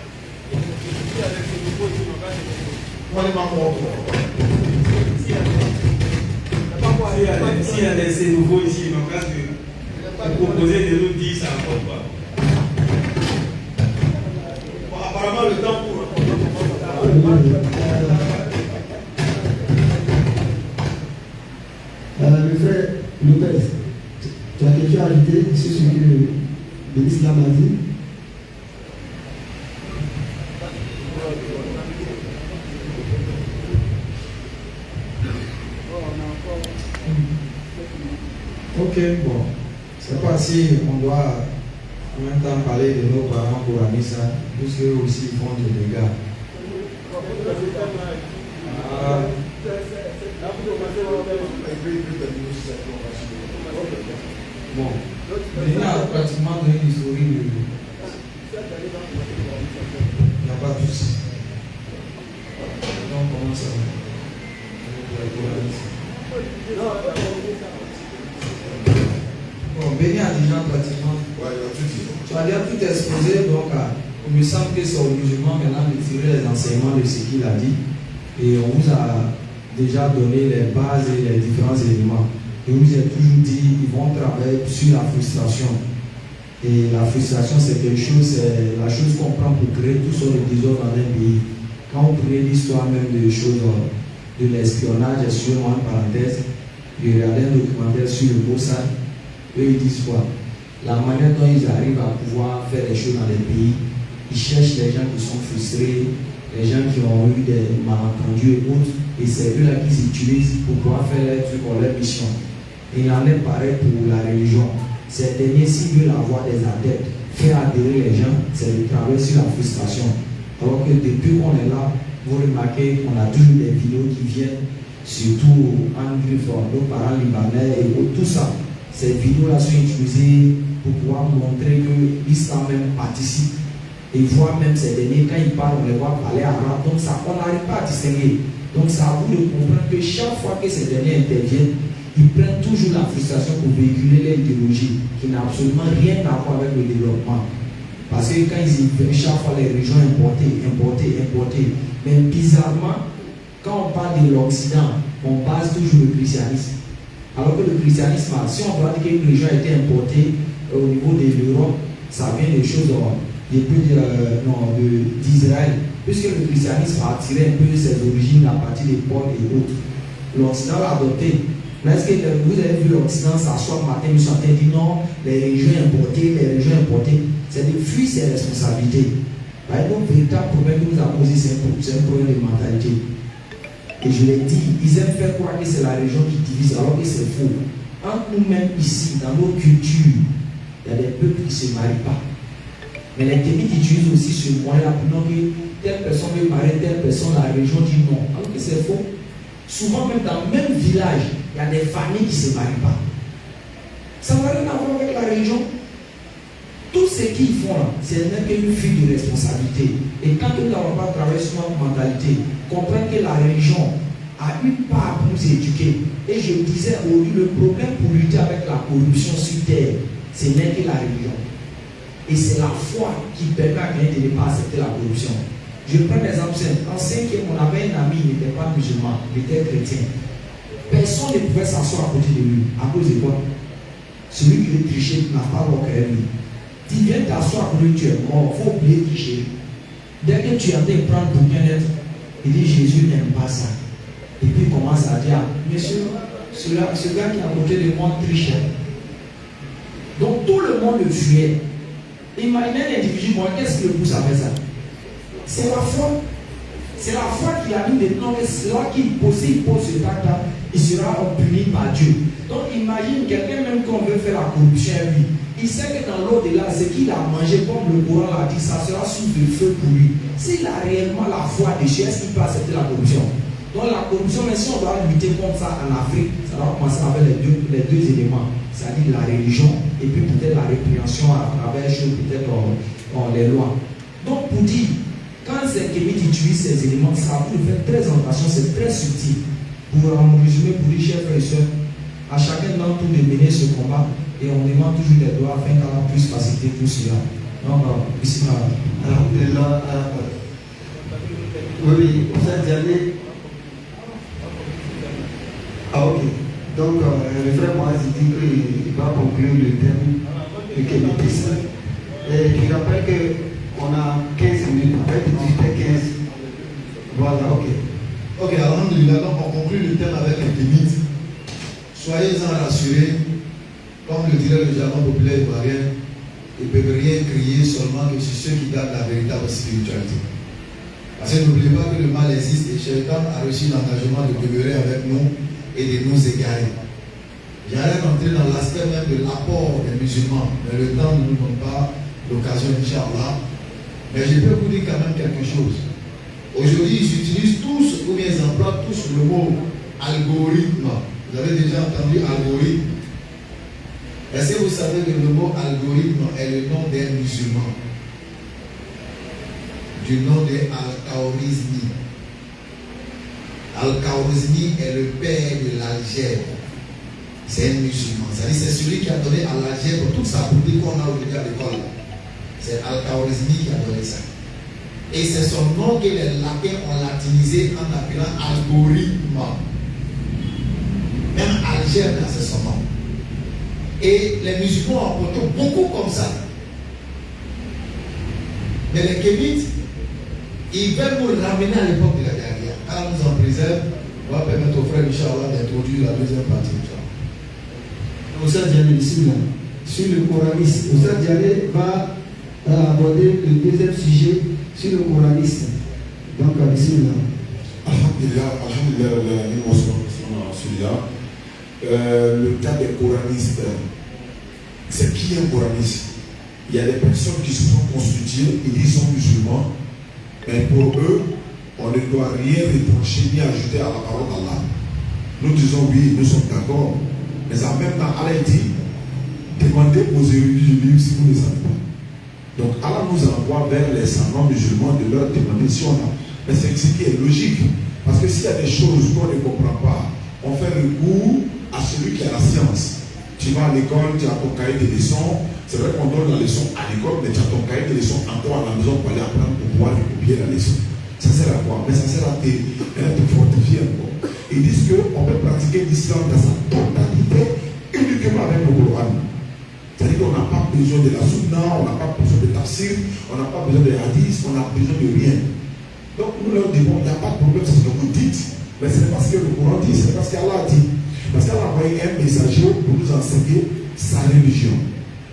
S'il y a des ces nouveaux ici, il manque de proposer de nous dire ça encore pas. Apparemment, le temps pour. Le frère Lopez, tu as quelque chose à ajouter sur ce que l'islam a dit? Ok, bon. C'est pas si on doit en même temps parler de nos parents pour Anissa, puisque eux aussi ils font des dégâts. Bon, il y a pratiquement donné une historique. Il n'y a pas de souci. Donc, on commence à. Bon, Béni a déjà pratiquement. Tu as déjà tout exposé, donc il me semble que c'est aux musulmans maintenant de tirer les enseignements de ce qu'il a dit. Et on vous a déjà donné les bases et les différents éléments. Et vous avez toujours dit qu'ils vont travailler sur la frustration. Et la frustration, c'est quelque chose, c'est la chose qu'on prend pour créer tout son désordre dans un pays. Quand vous prenez l'histoire même des choses de l'espionnage, excusez-moi en parenthèse, j'ai regardé un documentaire sur le Mossad, eux ils disent quoi? La manière dont ils arrivent à pouvoir faire les choses dans les pays, ils cherchent les gens qui sont frustrés, les gens qui ont eu des malentendus et autres, et c'est eux-là qu'ils utilisent pour pouvoir faire leur truc ou leur mission. Et il en est pareil pour la religion. Ces derniers, s'ils veulent avoir des adeptes, faire adhérer les gens, c'est de travailler sur la frustration. Alors que depuis qu'on est là, vous remarquez qu'on a toujours des vidéos qui viennent, surtout en griffe, nos parents libanais et tout ça. Ces vidéos-là sont utilisées pour pouvoir montrer que l'islam même participe. Et voir même ces derniers, quand ils parlent, on les voit parler arabe. Donc ça, on n'arrive pas à distinguer. Donc c'est à vous de comprendre que chaque fois que ces derniers interviennent, ils prennent toujours la frustration pour véhiculer leur idéologie qui n'a absolument rien à voir avec le développement. Parce que quand ils viennent, chaque fois les régions importées. Mais bizarrement, quand on parle de l'Occident, on base toujours le christianisme. Alors que le christianisme, si on doit dire qu'une région a été importée au niveau de l'Europe, ça vient des choses d'Israël. Puisque le christianisme a attiré un peu ses origines à partir des Paul et autres. L'Occident l'a adopté. Mais est-ce que vous avez vu l'Occident s'asseoir matin, ils sont dit non, les régions importées, c'est de fuir ses responsabilités. Par exemple, le véritable problème que nous avons posé, c'est un problème de mentalité. Et je l'ai dit, ils aiment faire croire que c'est la région qui divise, alors que c'est faux. Entre nous-mêmes ici, dans nos cultures, il y a des peuples qui ne se marient pas. Mais les Kémites utilisent aussi ce moyen-là pour dire que telle personne veut marier telle personne, la région dit non, alors que c'est faux. Souvent, même dans le même village, il y a des familles qui ne se marient pas. Ça n'a rien à voir avec la religion. Tout ce qu'ils font là, c'est même une fuite de responsabilité. Et quand nous n'avons pas travaillé sur notre mentalité, comprendre que la religion a une part pour nous éduquer. Et je disais, le problème pour lutter avec la corruption sur terre, ce n'est que la religion. Et c'est la foi qui permet à quelqu'un de ne pas accepter la corruption. Je prends l'exemple simple. En 5e, on avait un ami, il n'était pas musulman, il était chrétien. Personne ne pouvait s'asseoir à côté de lui. À cause de quoi? Celui qui veut tricher n'a pas reconnu lui. Tu viens t'asseoir à côté de lui, tu es mort, il faut oublier de tricher. Dès que tu as de prendre pour bien-être, il dit Jésus n'aime pas ça. Et puis il commence à dire, monsieur, ce gars qui est à côté de moi triche. Donc tout le monde le fuyait. Imaginez un individu, qu'est-ce qui le pousse à faire ça? C'est la foi. C'est la foi qui a mis des noms, c'est là qu'il pose ce acte-là, il sera puni par Dieu. Donc imagine quelqu'un même qu'on veut faire la corruption à lui. Il sait que dans l'au-delà, ce qu'il a mangé, comme le Coran l'a dit, ça sera sous le feu pour lui. S'il a réellement la foi de Dieu, est-ce qu'il peut accepter la corruption? Donc la corruption, mais si on doit lutter contre ça en Afrique, ça va commencer avec les deux éléments, c'est-à-dire la religion et puis peut-être la répréhension à travers peut-être les lois. Donc pour dire, quand ces Kémites utilisent ces éléments, ça vous faire très attention, c'est très subtil. Pour en résumer, pour dire, chers frères et sœurs, à chacun d'entre nous de mener ce combat et on demande toujours des droits afin qu'Allah puisse faciliter tout cela. Donc, ici, Alhamdulillah. Oui, vous êtes allé. Ah, ok. Donc, le frère Moaz dit qu'il va conclure le thème du kémitisme. Et je rappelle qu'on a 15 minutes, avec 18h15. Voilà, ok. Ok, alhamdulillah, donc on conclut le thème avec les kémites. Soyez-en rassurés, comme le dirait le jargon populaire ivoirien, ils ne peuvent rien crier seulement que sur ceux qui gardent la véritable spiritualité. Parce que n'oubliez pas que le mal existe et Shaitan a reçu l'engagement de demeurer avec nous et de nous égarer. J'allais rentrer dans l'aspect même de l'apport des musulmans, mais le temps ne nous donne pas l'occasion, Inch'Allah. Mais je peux vous dire quand même quelque chose. Aujourd'hui, ils utilisent tous, ou bien ils emploient tous le mot algorithme. Vous avez déjà entendu algorithme? Est-ce que vous savez que le mot algorithme est le nom des musulmans? Du nom de Al-Khwarizmi. Al-Khwarizmi est le père de l'algèbre. C'est un musulman. C'est-à-dire c'est celui qui a donné à l'algèbre toute sa beauté qu'on a aujourd'hui à l'école. C'est Al-Khwarizmi qui a donné ça. Et c'est son nom que les latins ont latinisé en appelant algorithme. Même algèbre, c'est son nom. Et les musulmans ont porté beaucoup comme ça. Mais les kémites, ils veulent nous ramener à l'époque de la guerre. Alors nous en préserve, on va permettre au frère Inch'Allah d'introduire la deuxième partie. Oussad Dialé ici là, sur le coranisme. Oussad Dialé va aborder le deuxième sujet sur le coranisme. Donc, ici là. Alhamdulillah, le cas des coranistes, c'est qui un coraniste? Il y a des personnes qui se sont constituées, ils sont musulmans, mais pour eux, on ne doit rien retrancher ni ajouter à la parole d'Allah. Nous disons oui, nous sommes d'accord, mais en même temps, Allah dit, demandez aux érudits du livre si vous ne savez pas. Donc Allah nous envoie vers les savants musulmans de leur demander si on a. Mais c'est ce qui est logique, parce que s'il y a des choses qu'on ne comprend pas, on fait recours à celui qui a la science. Tu vas à l'école, tu as ton cahier de leçons. C'est vrai qu'on donne la leçon à l'école, mais tu as ton cahier de leçons encore à la maison pour aller apprendre pour pouvoir recopier la leçon. Ça sert à quoi? Mais ça sert à te fortifier encore. Ils disent qu'on peut pratiquer l'islam dans sa totalité uniquement avec le Coran. C'est-à-dire qu'on n'a pas besoin de la sunna, on n'a pas besoin de tafsir, on n'a pas besoin de hadith, on n'a besoin de rien. Donc nous leur disons, il n'y a pas de problème, c'est ce que vous dites, mais ce n'est pas ce que le Coran dit, c'est parce qu'Allah a dit. Parce qu'Allah a envoyé un messager pour nous enseigner sa religion.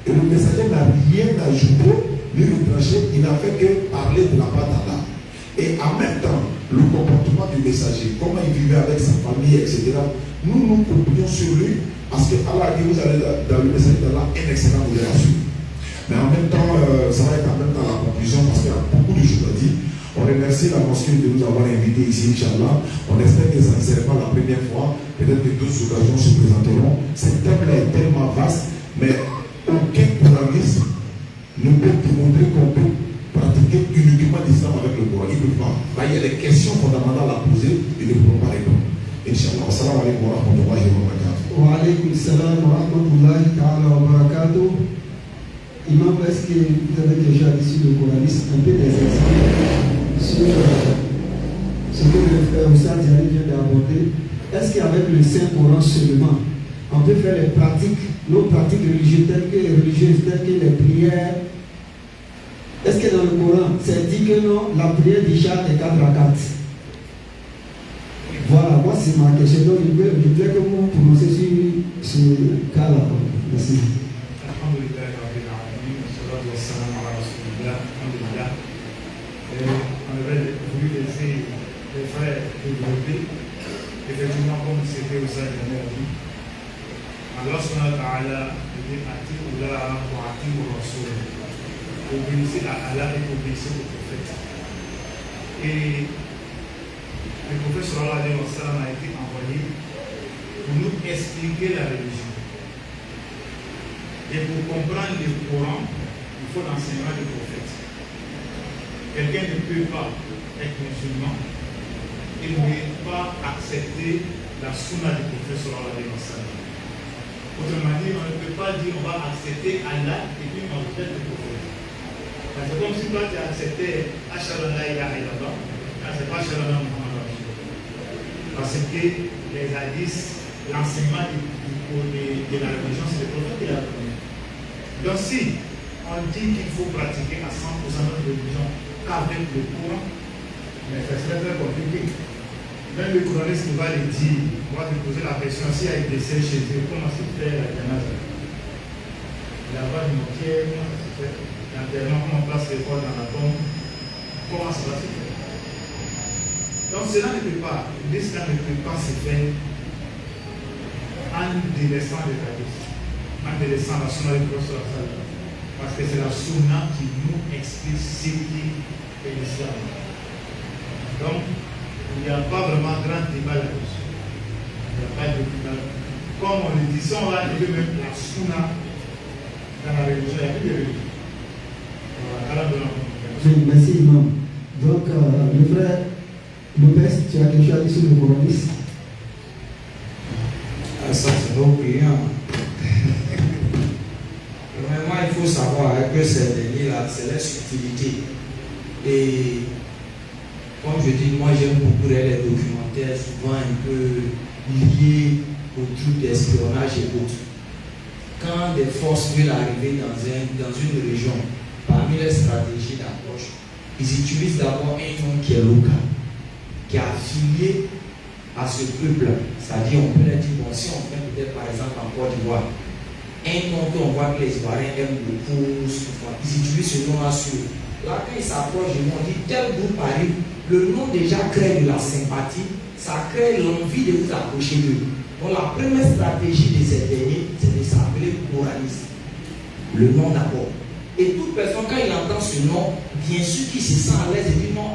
Et le messager n'a rien ajouté, ni retranché, il n'a fait que parler de la part d'Allah. Et en même temps, le comportement du messager, comment il vivait avec sa famille, etc., nous copions sur lui, parce que Allah a dit, vous allez dans le messager d'Allah un excellent modèle à suivre. Mais en même temps, ça va être en même temps la conclusion, parce qu'il y a beaucoup de choses à dire. On remercie la mosquée de nous avoir invités ici, Inch'Allah. On espère que ça ne sera pas la première fois. Peut-être que d'autres occasions se présenteront. Ce thème-là est tellement vaste, mais aucun coraniste ne peut démontrer qu'on peut pratiquer uniquement l'islam avec le Coran. Il ne peut pas. Là, il y a des questions fondamentales à poser, ils ne pourront pas répondre. Inch'Allah. Assalamu alaikum wa rahmatullahi wa barakatuh. Wa alaikum salam wa rahmatullahi ta'ala wa barakatuh. Imam, est-ce que vous avez déjà dit sur le coranisme un peu des exemples sur ce que le frère Oussad Dialé vient d'aborder? Est-ce qu'avec le Saint-Coran seulement, on peut faire les pratiques, nos pratiques religieuses telles que les prières? Est-ce que dans le Coran, c'est dit que non, la prière d'Isha est 4 rakats? Voilà, moi c'est ma question. Donc je voulais que vous prononcez sur ce cas-là. Merci. On avait voulu laisser les frères développer, effectivement, comme c'était au sein de la vie. Allah subhanahu wa ta'ala dit Ati'ullah wa Ati'ur Rasul. Obéissez à Allah et obéissez au prophète. Et le prophète sallallahu alayhi wa sallam a été envoyé pour nous expliquer la religion. Et pour comprendre le Coran, il faut l'enseignement du prophète. Quelqu'un ne peut pas être musulman et ne peut pas accepter la sunna du prophète sallallahu alayhi wa sallam. Autrement dit, on ne peut pas dire on va accepter Allah et puis on rejette le prophète. C'est comme si toi tu as accepté Ashhadu an la ilaha illallah, c'est pas Ashhadu anna Muhammadan Rasulullah. Parce que les hadiths, l'enseignement de la religion, c'est le prophète qui l'a donné. Donc si on dit qu'il faut pratiquer à 100% notre religion qu'avec le Coran, mais ça serait très compliqué. Même le coraniste va le dire, on va te poser la question, s'il y a une décès chez eux, comment se fait la janaza? La voie du mortier, comment ça se fait? L'enterrement, comment on place les corps dans la tombe? Comment ça va se faire? Donc cela ne peut pas, l'islam ne peut pas se faire un délaissant de hadith, un délaissant la sunna du prophète, parce que c'est la sunna qui nous explique ce qui est l'islam. Donc, il n'y a pas vraiment grand débat là-dessus. Il n'y a pas de débat. Comme on le dit, si on va arriver même la sunna dans la religion, il n'y a plus de religion. Oui, merci Imam. Donc, le frère Lopez, tu as quelque chose à dire sur le coranisme? Ça, c'est nos clients. Vraiment, il faut savoir que ces derniers-là, c'est leur subtilité. Et comme je dis, moi j'aime beaucoup les documentaires, souvent un peu liés au truc d'espionnage et autres. Quand des forces veulent arriver dans une région, parmi les stratégies d'approche, ils utilisent d'abord un nom qui est local, qui est affilié à ce peuple. C'est-à-dire, on peut leur dire, bon, si on fait peut-être par exemple en Côte d'Ivoire, un nom qu'on voit que les Ivoiriens aiment beaucoup, ils utilisent ce nom-là sur. Là, quand ils s'approchent, ils vont dire, tel groupe arrive, le nom déjà crée de la sympathie, ça crée l'envie de vous approcher d'eux. Donc, la première stratégie de ces derniers, c'est de s'appeler moraliste. Le nom d'abord. Et toute personne, quand il entend ce nom, bien sûr qu'il se sent à l'aise et dit non,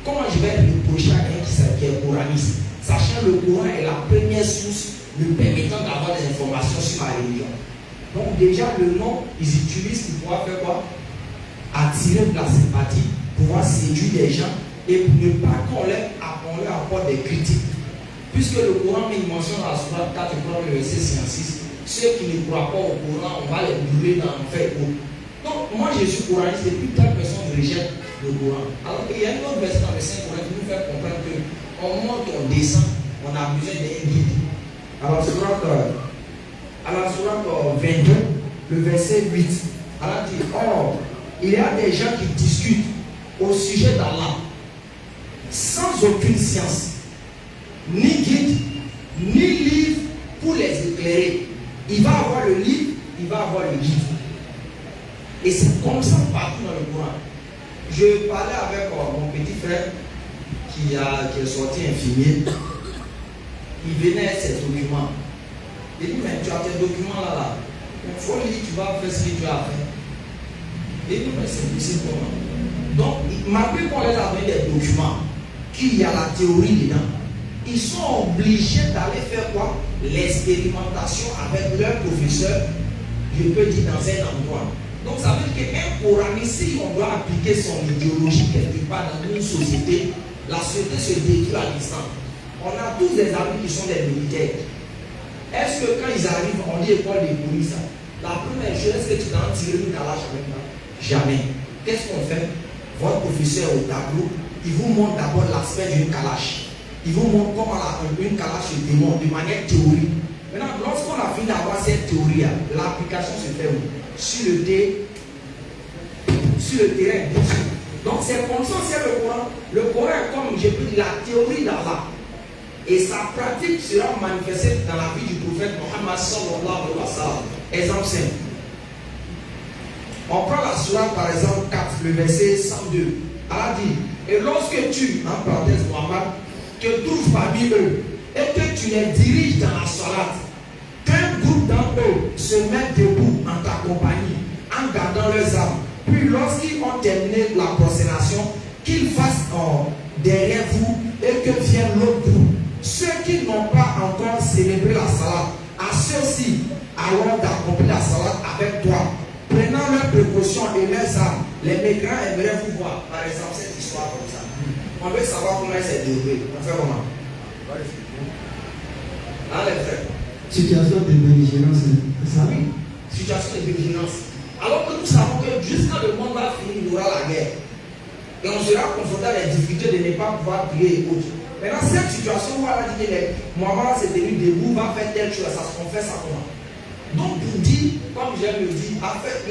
comment je vais reprocher à quelqu'un qui est coraniste, sachant que le Coran est la première source me permettant d'avoir des informations sur ma religion. Donc déjà le nom, ils utilisent pour pouvoir faire quoi? Attirer de la sympathie, pouvoir séduire des gens et pour ne pas qu'on leur apporte des critiques. Puisque le Coran met une mention dans la sourate 4, le verset 56, ceux qui ne croient pas au Coran, on va les brûler dans l'enfer. Donc, moi je suis coraniste et puis telle personne rejette le Coran. Alors qu'il y a une autre verset dans le Saint-Coran qui nous fait comprendre qu'au moment où on descend, on a besoin d'un guide. Alors, à la sourate 22, le verset 8, Allah dit, or, il y a des gens qui discutent au sujet d'Allah sans aucune science, ni guide, ni livre pour les éclairer. Il va avoir le livre, il va avoir le guide. Et c'est comme ça partout dans le Coran. Je parlais avec mon petit frère qui est sorti infirmier. Il venait avec ses documents. Il dit, mais tu as tes documents là. Il faut lire, tu vas faire ce que tu as fait. Il dit, mais c'est possible comment? Donc, malgré qu'on les a donné des documents, qu'il y a la théorie dedans, ils sont obligés d'aller faire quoi? L'expérimentation avec leur professeur, je peux dire dans un endroit. Donc ça veut dire qu'un coraniste, si on doit appliquer son idéologie quelque part dans une société, la société se détruit à l'instant. On a tous des amis qui sont des militaires. Est-ce que quand ils arrivent, on dit école de police, la première chose, est-ce que tu t'en tires une calache avec moi? Jamais. Qu'est-ce qu'on fait? Votre professeur au tableau, il vous montre d'abord l'aspect d'une calache. Il vous montre comment une calache se démonte de manière théorique. Maintenant, lorsqu'on a fini d'avoir cette théorie, l'application se fait où? Sur le terrain. Donc c'est comme ça, c'est le Coran. Le Coran est comme, je peux dire, la théorie d'Allah. Et sa pratique sera manifestée dans la vie du prophète Mohammed sallallahu alayhi wa sallam. Exemple simple. On prend la sourate par exemple 4, le verset 102. Allah dit, et lorsque tu, en parenthèse Mohammed, te trouves parmi eux, et que tu les diriges dans la sourate, qu'un groupe d'entre eux se met debout en ta compagnie, en gardant leurs armes. Puis lorsqu'ils ont terminé la prosternation, qu'ils fassent derrière vous et que vienne l'autre groupe. Ceux qui n'ont pas encore célébré la salade, à ceux-ci, alors d'accomplir la salade avec toi, prenant leurs précautions et leurs armes. Les mécréants aimeraient vous voir, par exemple, cette histoire comme ça. On veut savoir comment elle s'est déroulée. On fait comment? Hein, les frères? Situation de belligérance, c'est ça? Oui, situation de belligérance. Alors que nous savons que jusqu'à le monde va finir, il y aura la guerre. Et on sera confronté à la difficulté de ne pas pouvoir prier et autres. Maintenant, cette situation où on a dit que Mohamed s'est tenu debout, va faire telle chose, ça se confesse à comment? Donc, pour dire, comme j'aime le dire, en fait,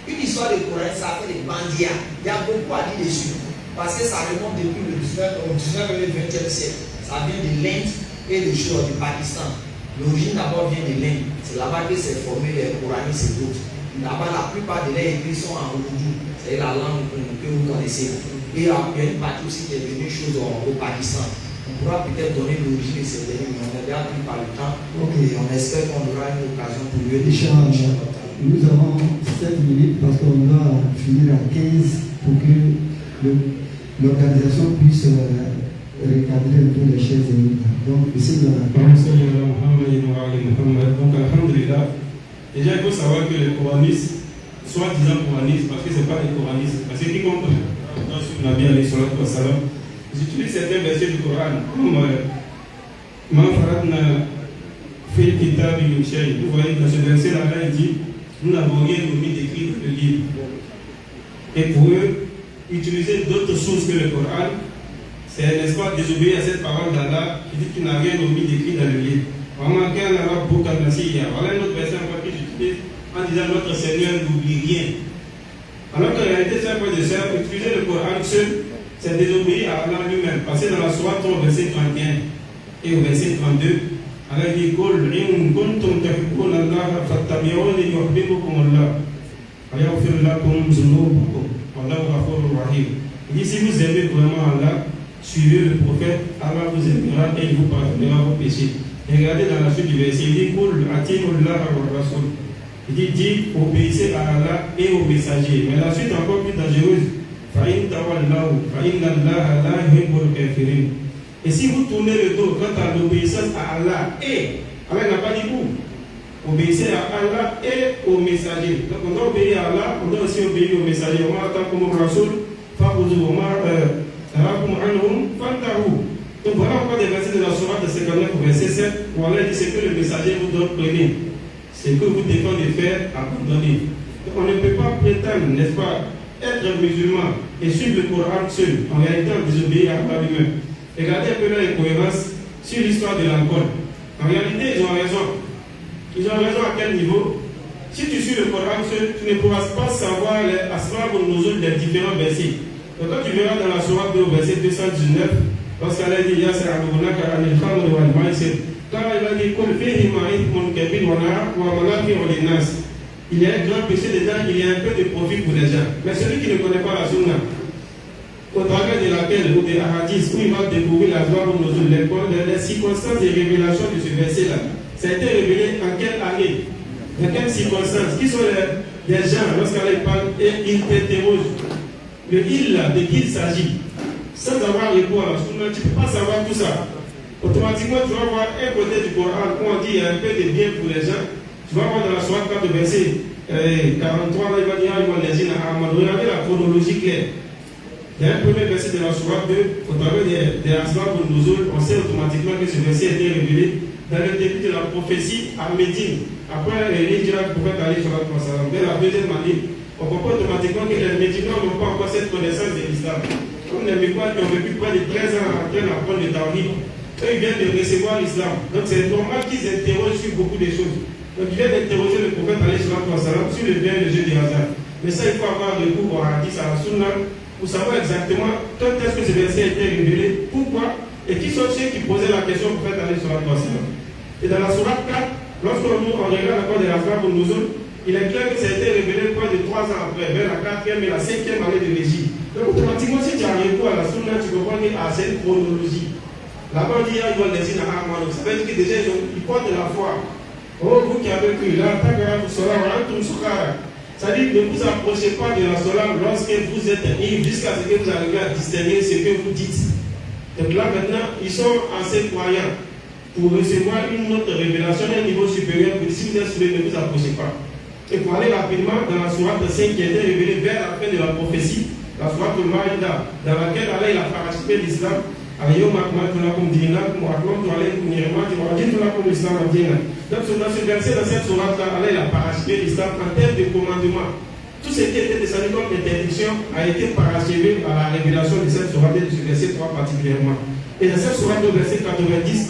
une histoire de Coran, ça fait des bandits. Il y a beaucoup à dire dessus. Parce que ça remonte depuis le 19e et 20e siècle. Ça vient de l'Inde et du Pakistan. L'origine d'abord vient de l'Inde. C'est là-bas que s'est formé les coranistes et d'autres. Là-bas, la plupart de leurs écrits sont en Urdu. C'est la langue que vous connaissez. Et il y a une partie aussi qui est venue chose au Pakistan. On pourra peut-être donner l'origine de ces derniers, mais on est déjà pris par le temps. Et on espère qu'on aura une occasion pour mieux d'échanger. Nous avons 7 minutes parce qu'on doit finir à 15 pour que l'organisation puisse recadrer un peu les chaises. Donc, ici, Donc, alhamdulillah. Déjà, il faut savoir que les coranistes, soi-disant coranistes, parce que ce n'est pas les coranistes, parce que quiconque dans ce Nabi alayhi salatu wa salam, ils utilisent certains versets du Coran, comme Ma faratna fil kitab min shay. Vous voyez, dans ce verset-là, il dit nous n'avons rien omis d'écrit dans le livre. Et pour eux, utiliser d'autres sources que le Coran, c'est, n'est-ce pas, désobéir à cette parole d'Allah qui dit qu'il n'a rien omis d'écrit dans le livre. Voilà une autre verset encore que j'utilise en disant notre Seigneur n'oublie rien. Alors qu'en réalité, c'est un peu de ça, utiliser le Coran seul, c'est désobéir à Allah lui-même. Parce que dans la sourate au verset 31 et au verset 32, Allah dit Qul in kuntum tuhibbuna Allah fattabi'uni yuhibbukum Allah wa yaghfir lakum dhunubakum wallahu ghafurur rahim. Il dit si vous aimez vraiment Allah, suivez le prophète, Allah vous aimera et il vous pardonnera vos péchés. Et regardez dans la suite du verset, il dit Qul ati'ullah wa rasul. Il dit obéissez à Allah et aux messagers. Mais la suite encore plus dangereuse. Fa'in tawallaw fa'inna Allah la yuhibbul kafirin. Et si vous tournez le dos quant à l'obéissance à Allah et, Allah n'a pas dit vous, obéissez à Allah et aux messagers. Donc on doit obéir à Allah, on doit aussi obéir aux messagers. Donc voilà encore des versets de la sourate de 59 au verset 7 où Allah dit ce que le messager vous donne, prenez. Ce que vous défend de faire, abandonnez. Donc on ne peut pas prétendre, n'est-ce pas, être musulman et suivre le Coran seul, en réalité en désobéir à Allah lui-même. Regardez un peu leur incohérence sur l'histoire de l'alcool. En réalité, ils ont raison. Ils ont raison à quel niveau? Si tu suis le Coran seul, tu ne pourras pas savoir les asbab ou nuzul des différents versets. Donc quand tu verras dans la sourate 2 au verset 219, lorsqu'elle a dit Yas'alunaka anil khamri wal maisir, quand elle a dit Qul fihima ithmun kabir wa manafi'u linnas, il y a un grand péché dedans, il y a un peu de profit pour les gens. Mais celui qui ne connaît pas la sunna, au travers de laquelle, ou des hadiths, où il va découvrir la joie ou les circonstances et révélations de ce verset-là. Ça a été révélé en quelle année? Dans quelles circonstances? Qui sont les gens, lorsqu'elle parle, et ils t'interrogent. Le il là, de qui il s'agit? Sans avoir recours à la sunna, tu ne peux pas savoir tout ça. Automatiquement, tu vas voir un côté du Coran où on dit il y a un peu de bien pour les gens. Tu vas voir dans la sourate 4 verset 43, là, il va dire regardez la chronologie claire. Il y a un premier verset de la sourate 2, au travers des asbab ou nuzul, on sait automatiquement que ce verset a été révélé dans le début de la prophétie à Médine. Après l'Hijra du prophète Ali sallallahu alayhi wa sallam, dès la deuxième année, on comprend automatiquement que les Médinois n'ont pas encore cette connaissance de l'islam. Comme les Mécois qui ont vécu près de 13 ans en train d'apprendre le Tawhid, eux ils viennent de recevoir l'islam. Donc c'est normal qu'ils interrogent sur beaucoup de choses. Donc ils viennent d'interroger le prophète Ali sallallahu alayhi wa sallam sur le bien et le jeu du hasard. Mais ça, il faut avoir recours au hadith, à la sunna, pour savoir exactement quand est-ce que ce verset a été révélé, pourquoi, et qui sont ceux qui posaient la question au prophète Ali sallallahu alayhi wa sallam. Et dans la sourate 4, lorsqu'on regarde encore de l'asbab ou nuzul, il est clair que ça a été révélé près de 3 ans après, vers la 4e et la 5e année de l'Égypte. Donc automatiquement, si tu as recours à la sunna, tu comprends que c'est une chronologie. Là-bas, on dit, il doit les inahamanos. Ça veut dire que déjà, ils portent de la foi. Oh, vous qui avez cru, là, c'est-à-dire, ne vous approchez pas de la sola lorsque vous êtes ivre, jusqu'à ce que vous arrivez à distinguer ce que vous dites. Donc là, maintenant, ils sont assez croyants pour recevoir une autre révélation à un niveau supérieur. Si vous êtes sauvé, ne vous approchez pas. Et pour aller rapidement dans la sourate 5 qui a été révélée vers la fin de la prophétie, la sourate Al-Maïda, dans laquelle Allah il a parachipé l'islam. Donc dans ce verset, dans cette sourate-là, Allah il a parachevé l'islam en termes de commandement. Tout ce qui était descendu comme interdiction a été parachevé à la révélation de cette sourate, de ce verset 3 particulièrement. Et dans cette sourate, au verset 90,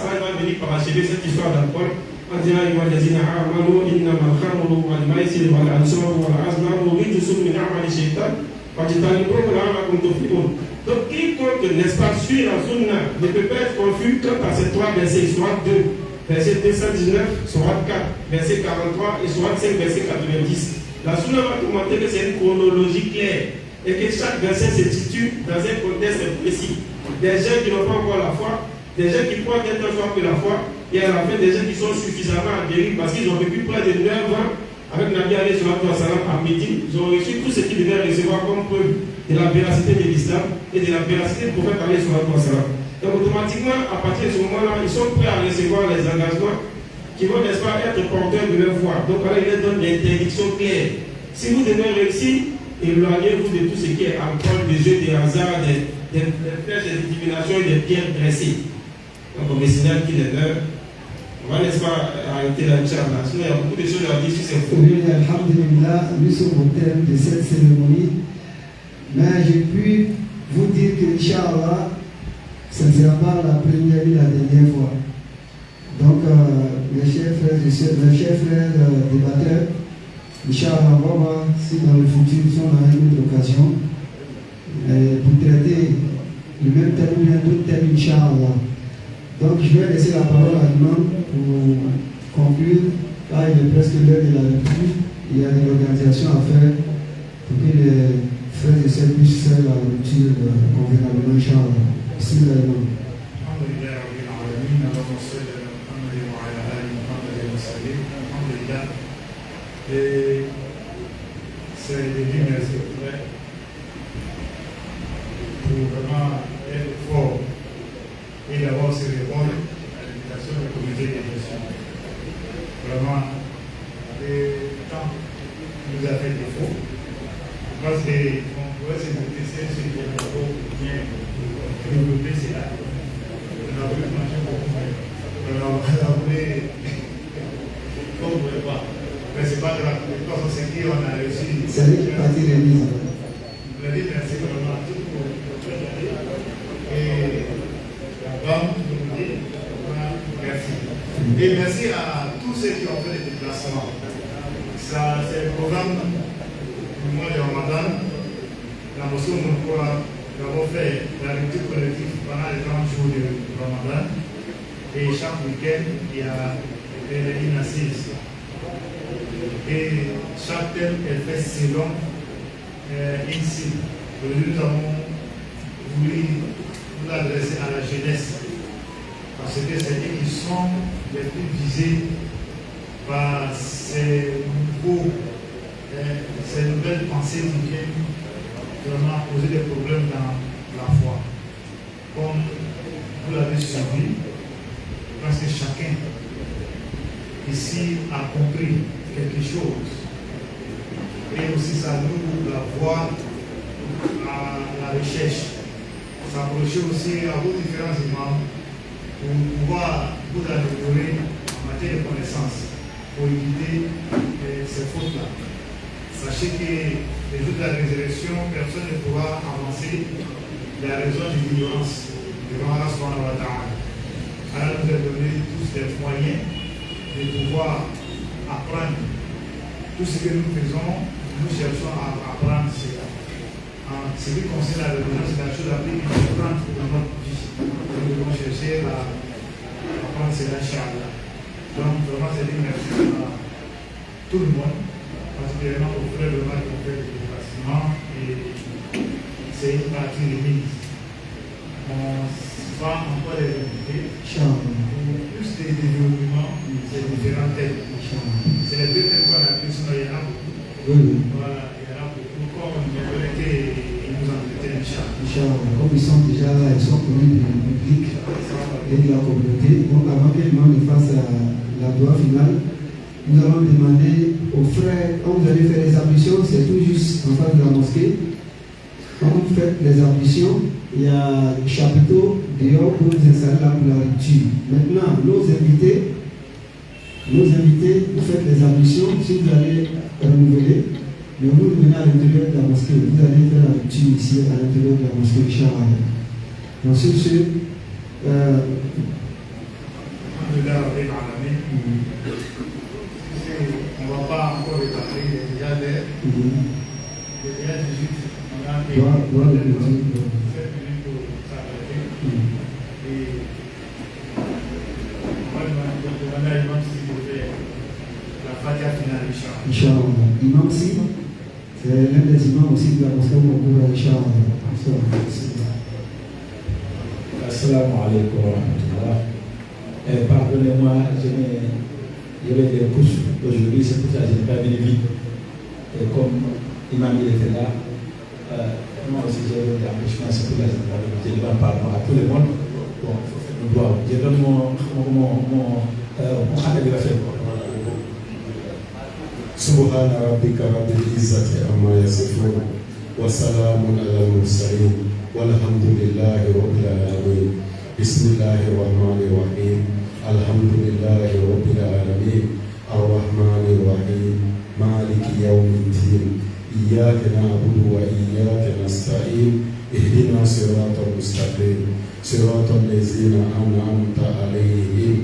Allah va venir parachever cette histoire d'alcool en disant donc quiconque, n'est-ce pas, suit la sunna ne peut pas être confus quant à ces 3 versets, sourate 2, verset 219, sourate 4, verset 43 et sourate 5, verset 90. La sunna va te montrer que c'est une chronologie claire et que chaque verset se situe dans un contexte précis. Des gens qui n'ont pas encore la foi, Des gens qui croient quelque chose que la foi, et à la fin des gens qui sont suffisamment guéris parce qu'ils ont vécu près de 9 ans avec Nabi alayhi salatu wa salam à Médine. Ils ont reçu tout ce qu'ils devaient recevoir comme preuve de la véracité de l'islam et de la véracité du prophète alayhi salatu wa salam. Donc automatiquement, à partir de ce moment-là, ils sont prêts à recevoir les engagements qui vont, n'est-ce pas, être porteurs de leur foi. Donc alors, il leur donne des interdictions claires. Si vous devez réussir, éloignez-vous de tout ce qui est alcool, des jeux, des hasards, des flèches, des divinations et des pierres dressées. Donc on me signale qu'il est l'heure. On va, n'est-ce pas, arrêter la Inch'Allah. Sinon, il y a beaucoup de choses à dire sur ces fous. Oui, alhamdulillah, nous sommes au terme de cette cérémonie. Mais j'ai pu vous dire que, Inch'Allah, ce ne sera pas la première ni la dernière fois. Donc, mes chers frères et sœurs, mes chers frères débatteurs, Inch'Allah, on va voir si dans le futur, si on a une autre occasion pour traiter le même thème ou un autre thème, Inch'Allah. Donc, je vais laisser la parole à l'imam pour conclure, car il est presque l'heure de la lecture. Il y a des organisations à faire pour que les frères et sœurs puissent faire la lecture convenablement, Inch'Allah. Merci à l'imam. Et c'est des lignes secrètes pour vraiment être fort et d'abord se répondre à l'invitation du comité de gestion. Vraiment, le temps nous a fait défaut. Parce qu'on pourrait se détester ce qui est encore bien développé, c'est là. On a voulu manger beaucoup mieux. On a voulu, comme vous pouvez voir. Mais ce n'est pas grave, de toute façon, c'est qu'on a réussi. C'est lui qui partit de mise. Je voulais dire merci vraiment à tous pour votre aide. Et la banque nous dit merci. Et merci à tous ceux qui ont fait des déplacements. Ça, c'est le programme du mois de Ramadan. La mosquée Moukoua, nous avons fait la lecture collective pendant les 30 jours de Ramadan. Et chaque week-end, il y a une assise. Et chaque thème est fait selon une cible. Aujourd'hui, nous avons voulu nous adresser à la jeunesse parce que c'est eux qui sont les plus visés par ces nouvelles pensées qui viennent vraiment poser des problèmes dans la foi. Comme vous l'avez suivi, parce que chacun ici a compris quelque chose. Et aussi ça nous la voie à la recherche. S'approcher aussi à vos différents imams pour pouvoir vous améliorer en matière de connaissances, pour éviter ces fautes-là. Sachez que les jours de la résurrection, personne ne pourra avancer la raison de l'ignorance devant Allah subhanahu wa ta'ala. Allah nous a donné tous les moyens de pouvoir apprendre. Tout ce que nous faisons, nous cherchons à apprendre cela. En ce qui concerne la religion, c'est la chose la plus importante dans notre vie. Nous devons chercher à apprendre cela, Inch'Allah. Donc, vraiment, c'est une merci à tout le monde, particulièrement aux frères de qui ont fait des déplacements. Et c'est une partie remise. On va encore les inviter. Plus de développement, c'est différents thèmes. C'est les deux thèmes qu'on a pris, sinon il y en a beaucoup. Voilà, il y en a beaucoup. Comme on voulait qu'ils nous entretiennent, Inch'Allah. Comme ils sont déjà là, ils sont connus du public et de la communauté. Donc avant que le monde fasse la doigt finale, nous allons demander aux frères, quand vous allez faire les ablutions, c'est tout juste en face de la mosquée. Quand vous faites les ablutions, il y a un chapiteau dehors pour nous installer là pour la lecture. Maintenant, nos invités, vous faites les ablutions, si vous allez renouveler, mais vous venez à l'intérieur de la mosquée, vous allez faire la lecture ici à l'intérieur de la mosquée, Inch'Allah. Donc sur ce, on ne va pas encore rétablir les déjà l'air. Déjà 18, on a fait 7 minutes pour s'arrêter. Et on va demander à l'imam s'il vous fait la Fatiha finale, Inch'Allah. Imam si, c'est l'un des imams aussi de la mosquée Moukoura, Inch'Allah. Assalamu alaikum wa rahmatullah. Pardonnez-moi, il y avait des couches aujourd'hui, c'est pour ça que je n'ai pas venu vite. Et comme Imam était là, moi aussi j'ai eu des empêchements, c'est pour ça que je demande pardon à tout le monde. Bon, je donne mon khaled de la fête. سبحان ربك رب العزة عما يصفون وسلام على المرسلين والحمد لله رب العالمين بسم الله الرحمن الرحيم الحمد لله رب العالمين الرحمن الرحيم مالك يوم الدين إياك نعبد وإياك نستعين اهدنا صراط المستقيم صراط الذين أنعمت عليهم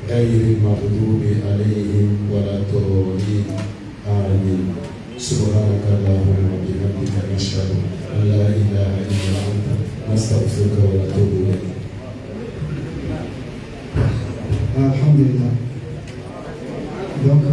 غير المغضوب عليهم ولا الضالين آمين سبحانك اللهم وبحمدك نشهد أن لا إله إلا أنت نستغفرك ونتوب إليك. Alhamdulillah. Donc,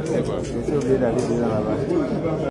C'est quoi? C'est obligé d'aller déjà là-bas.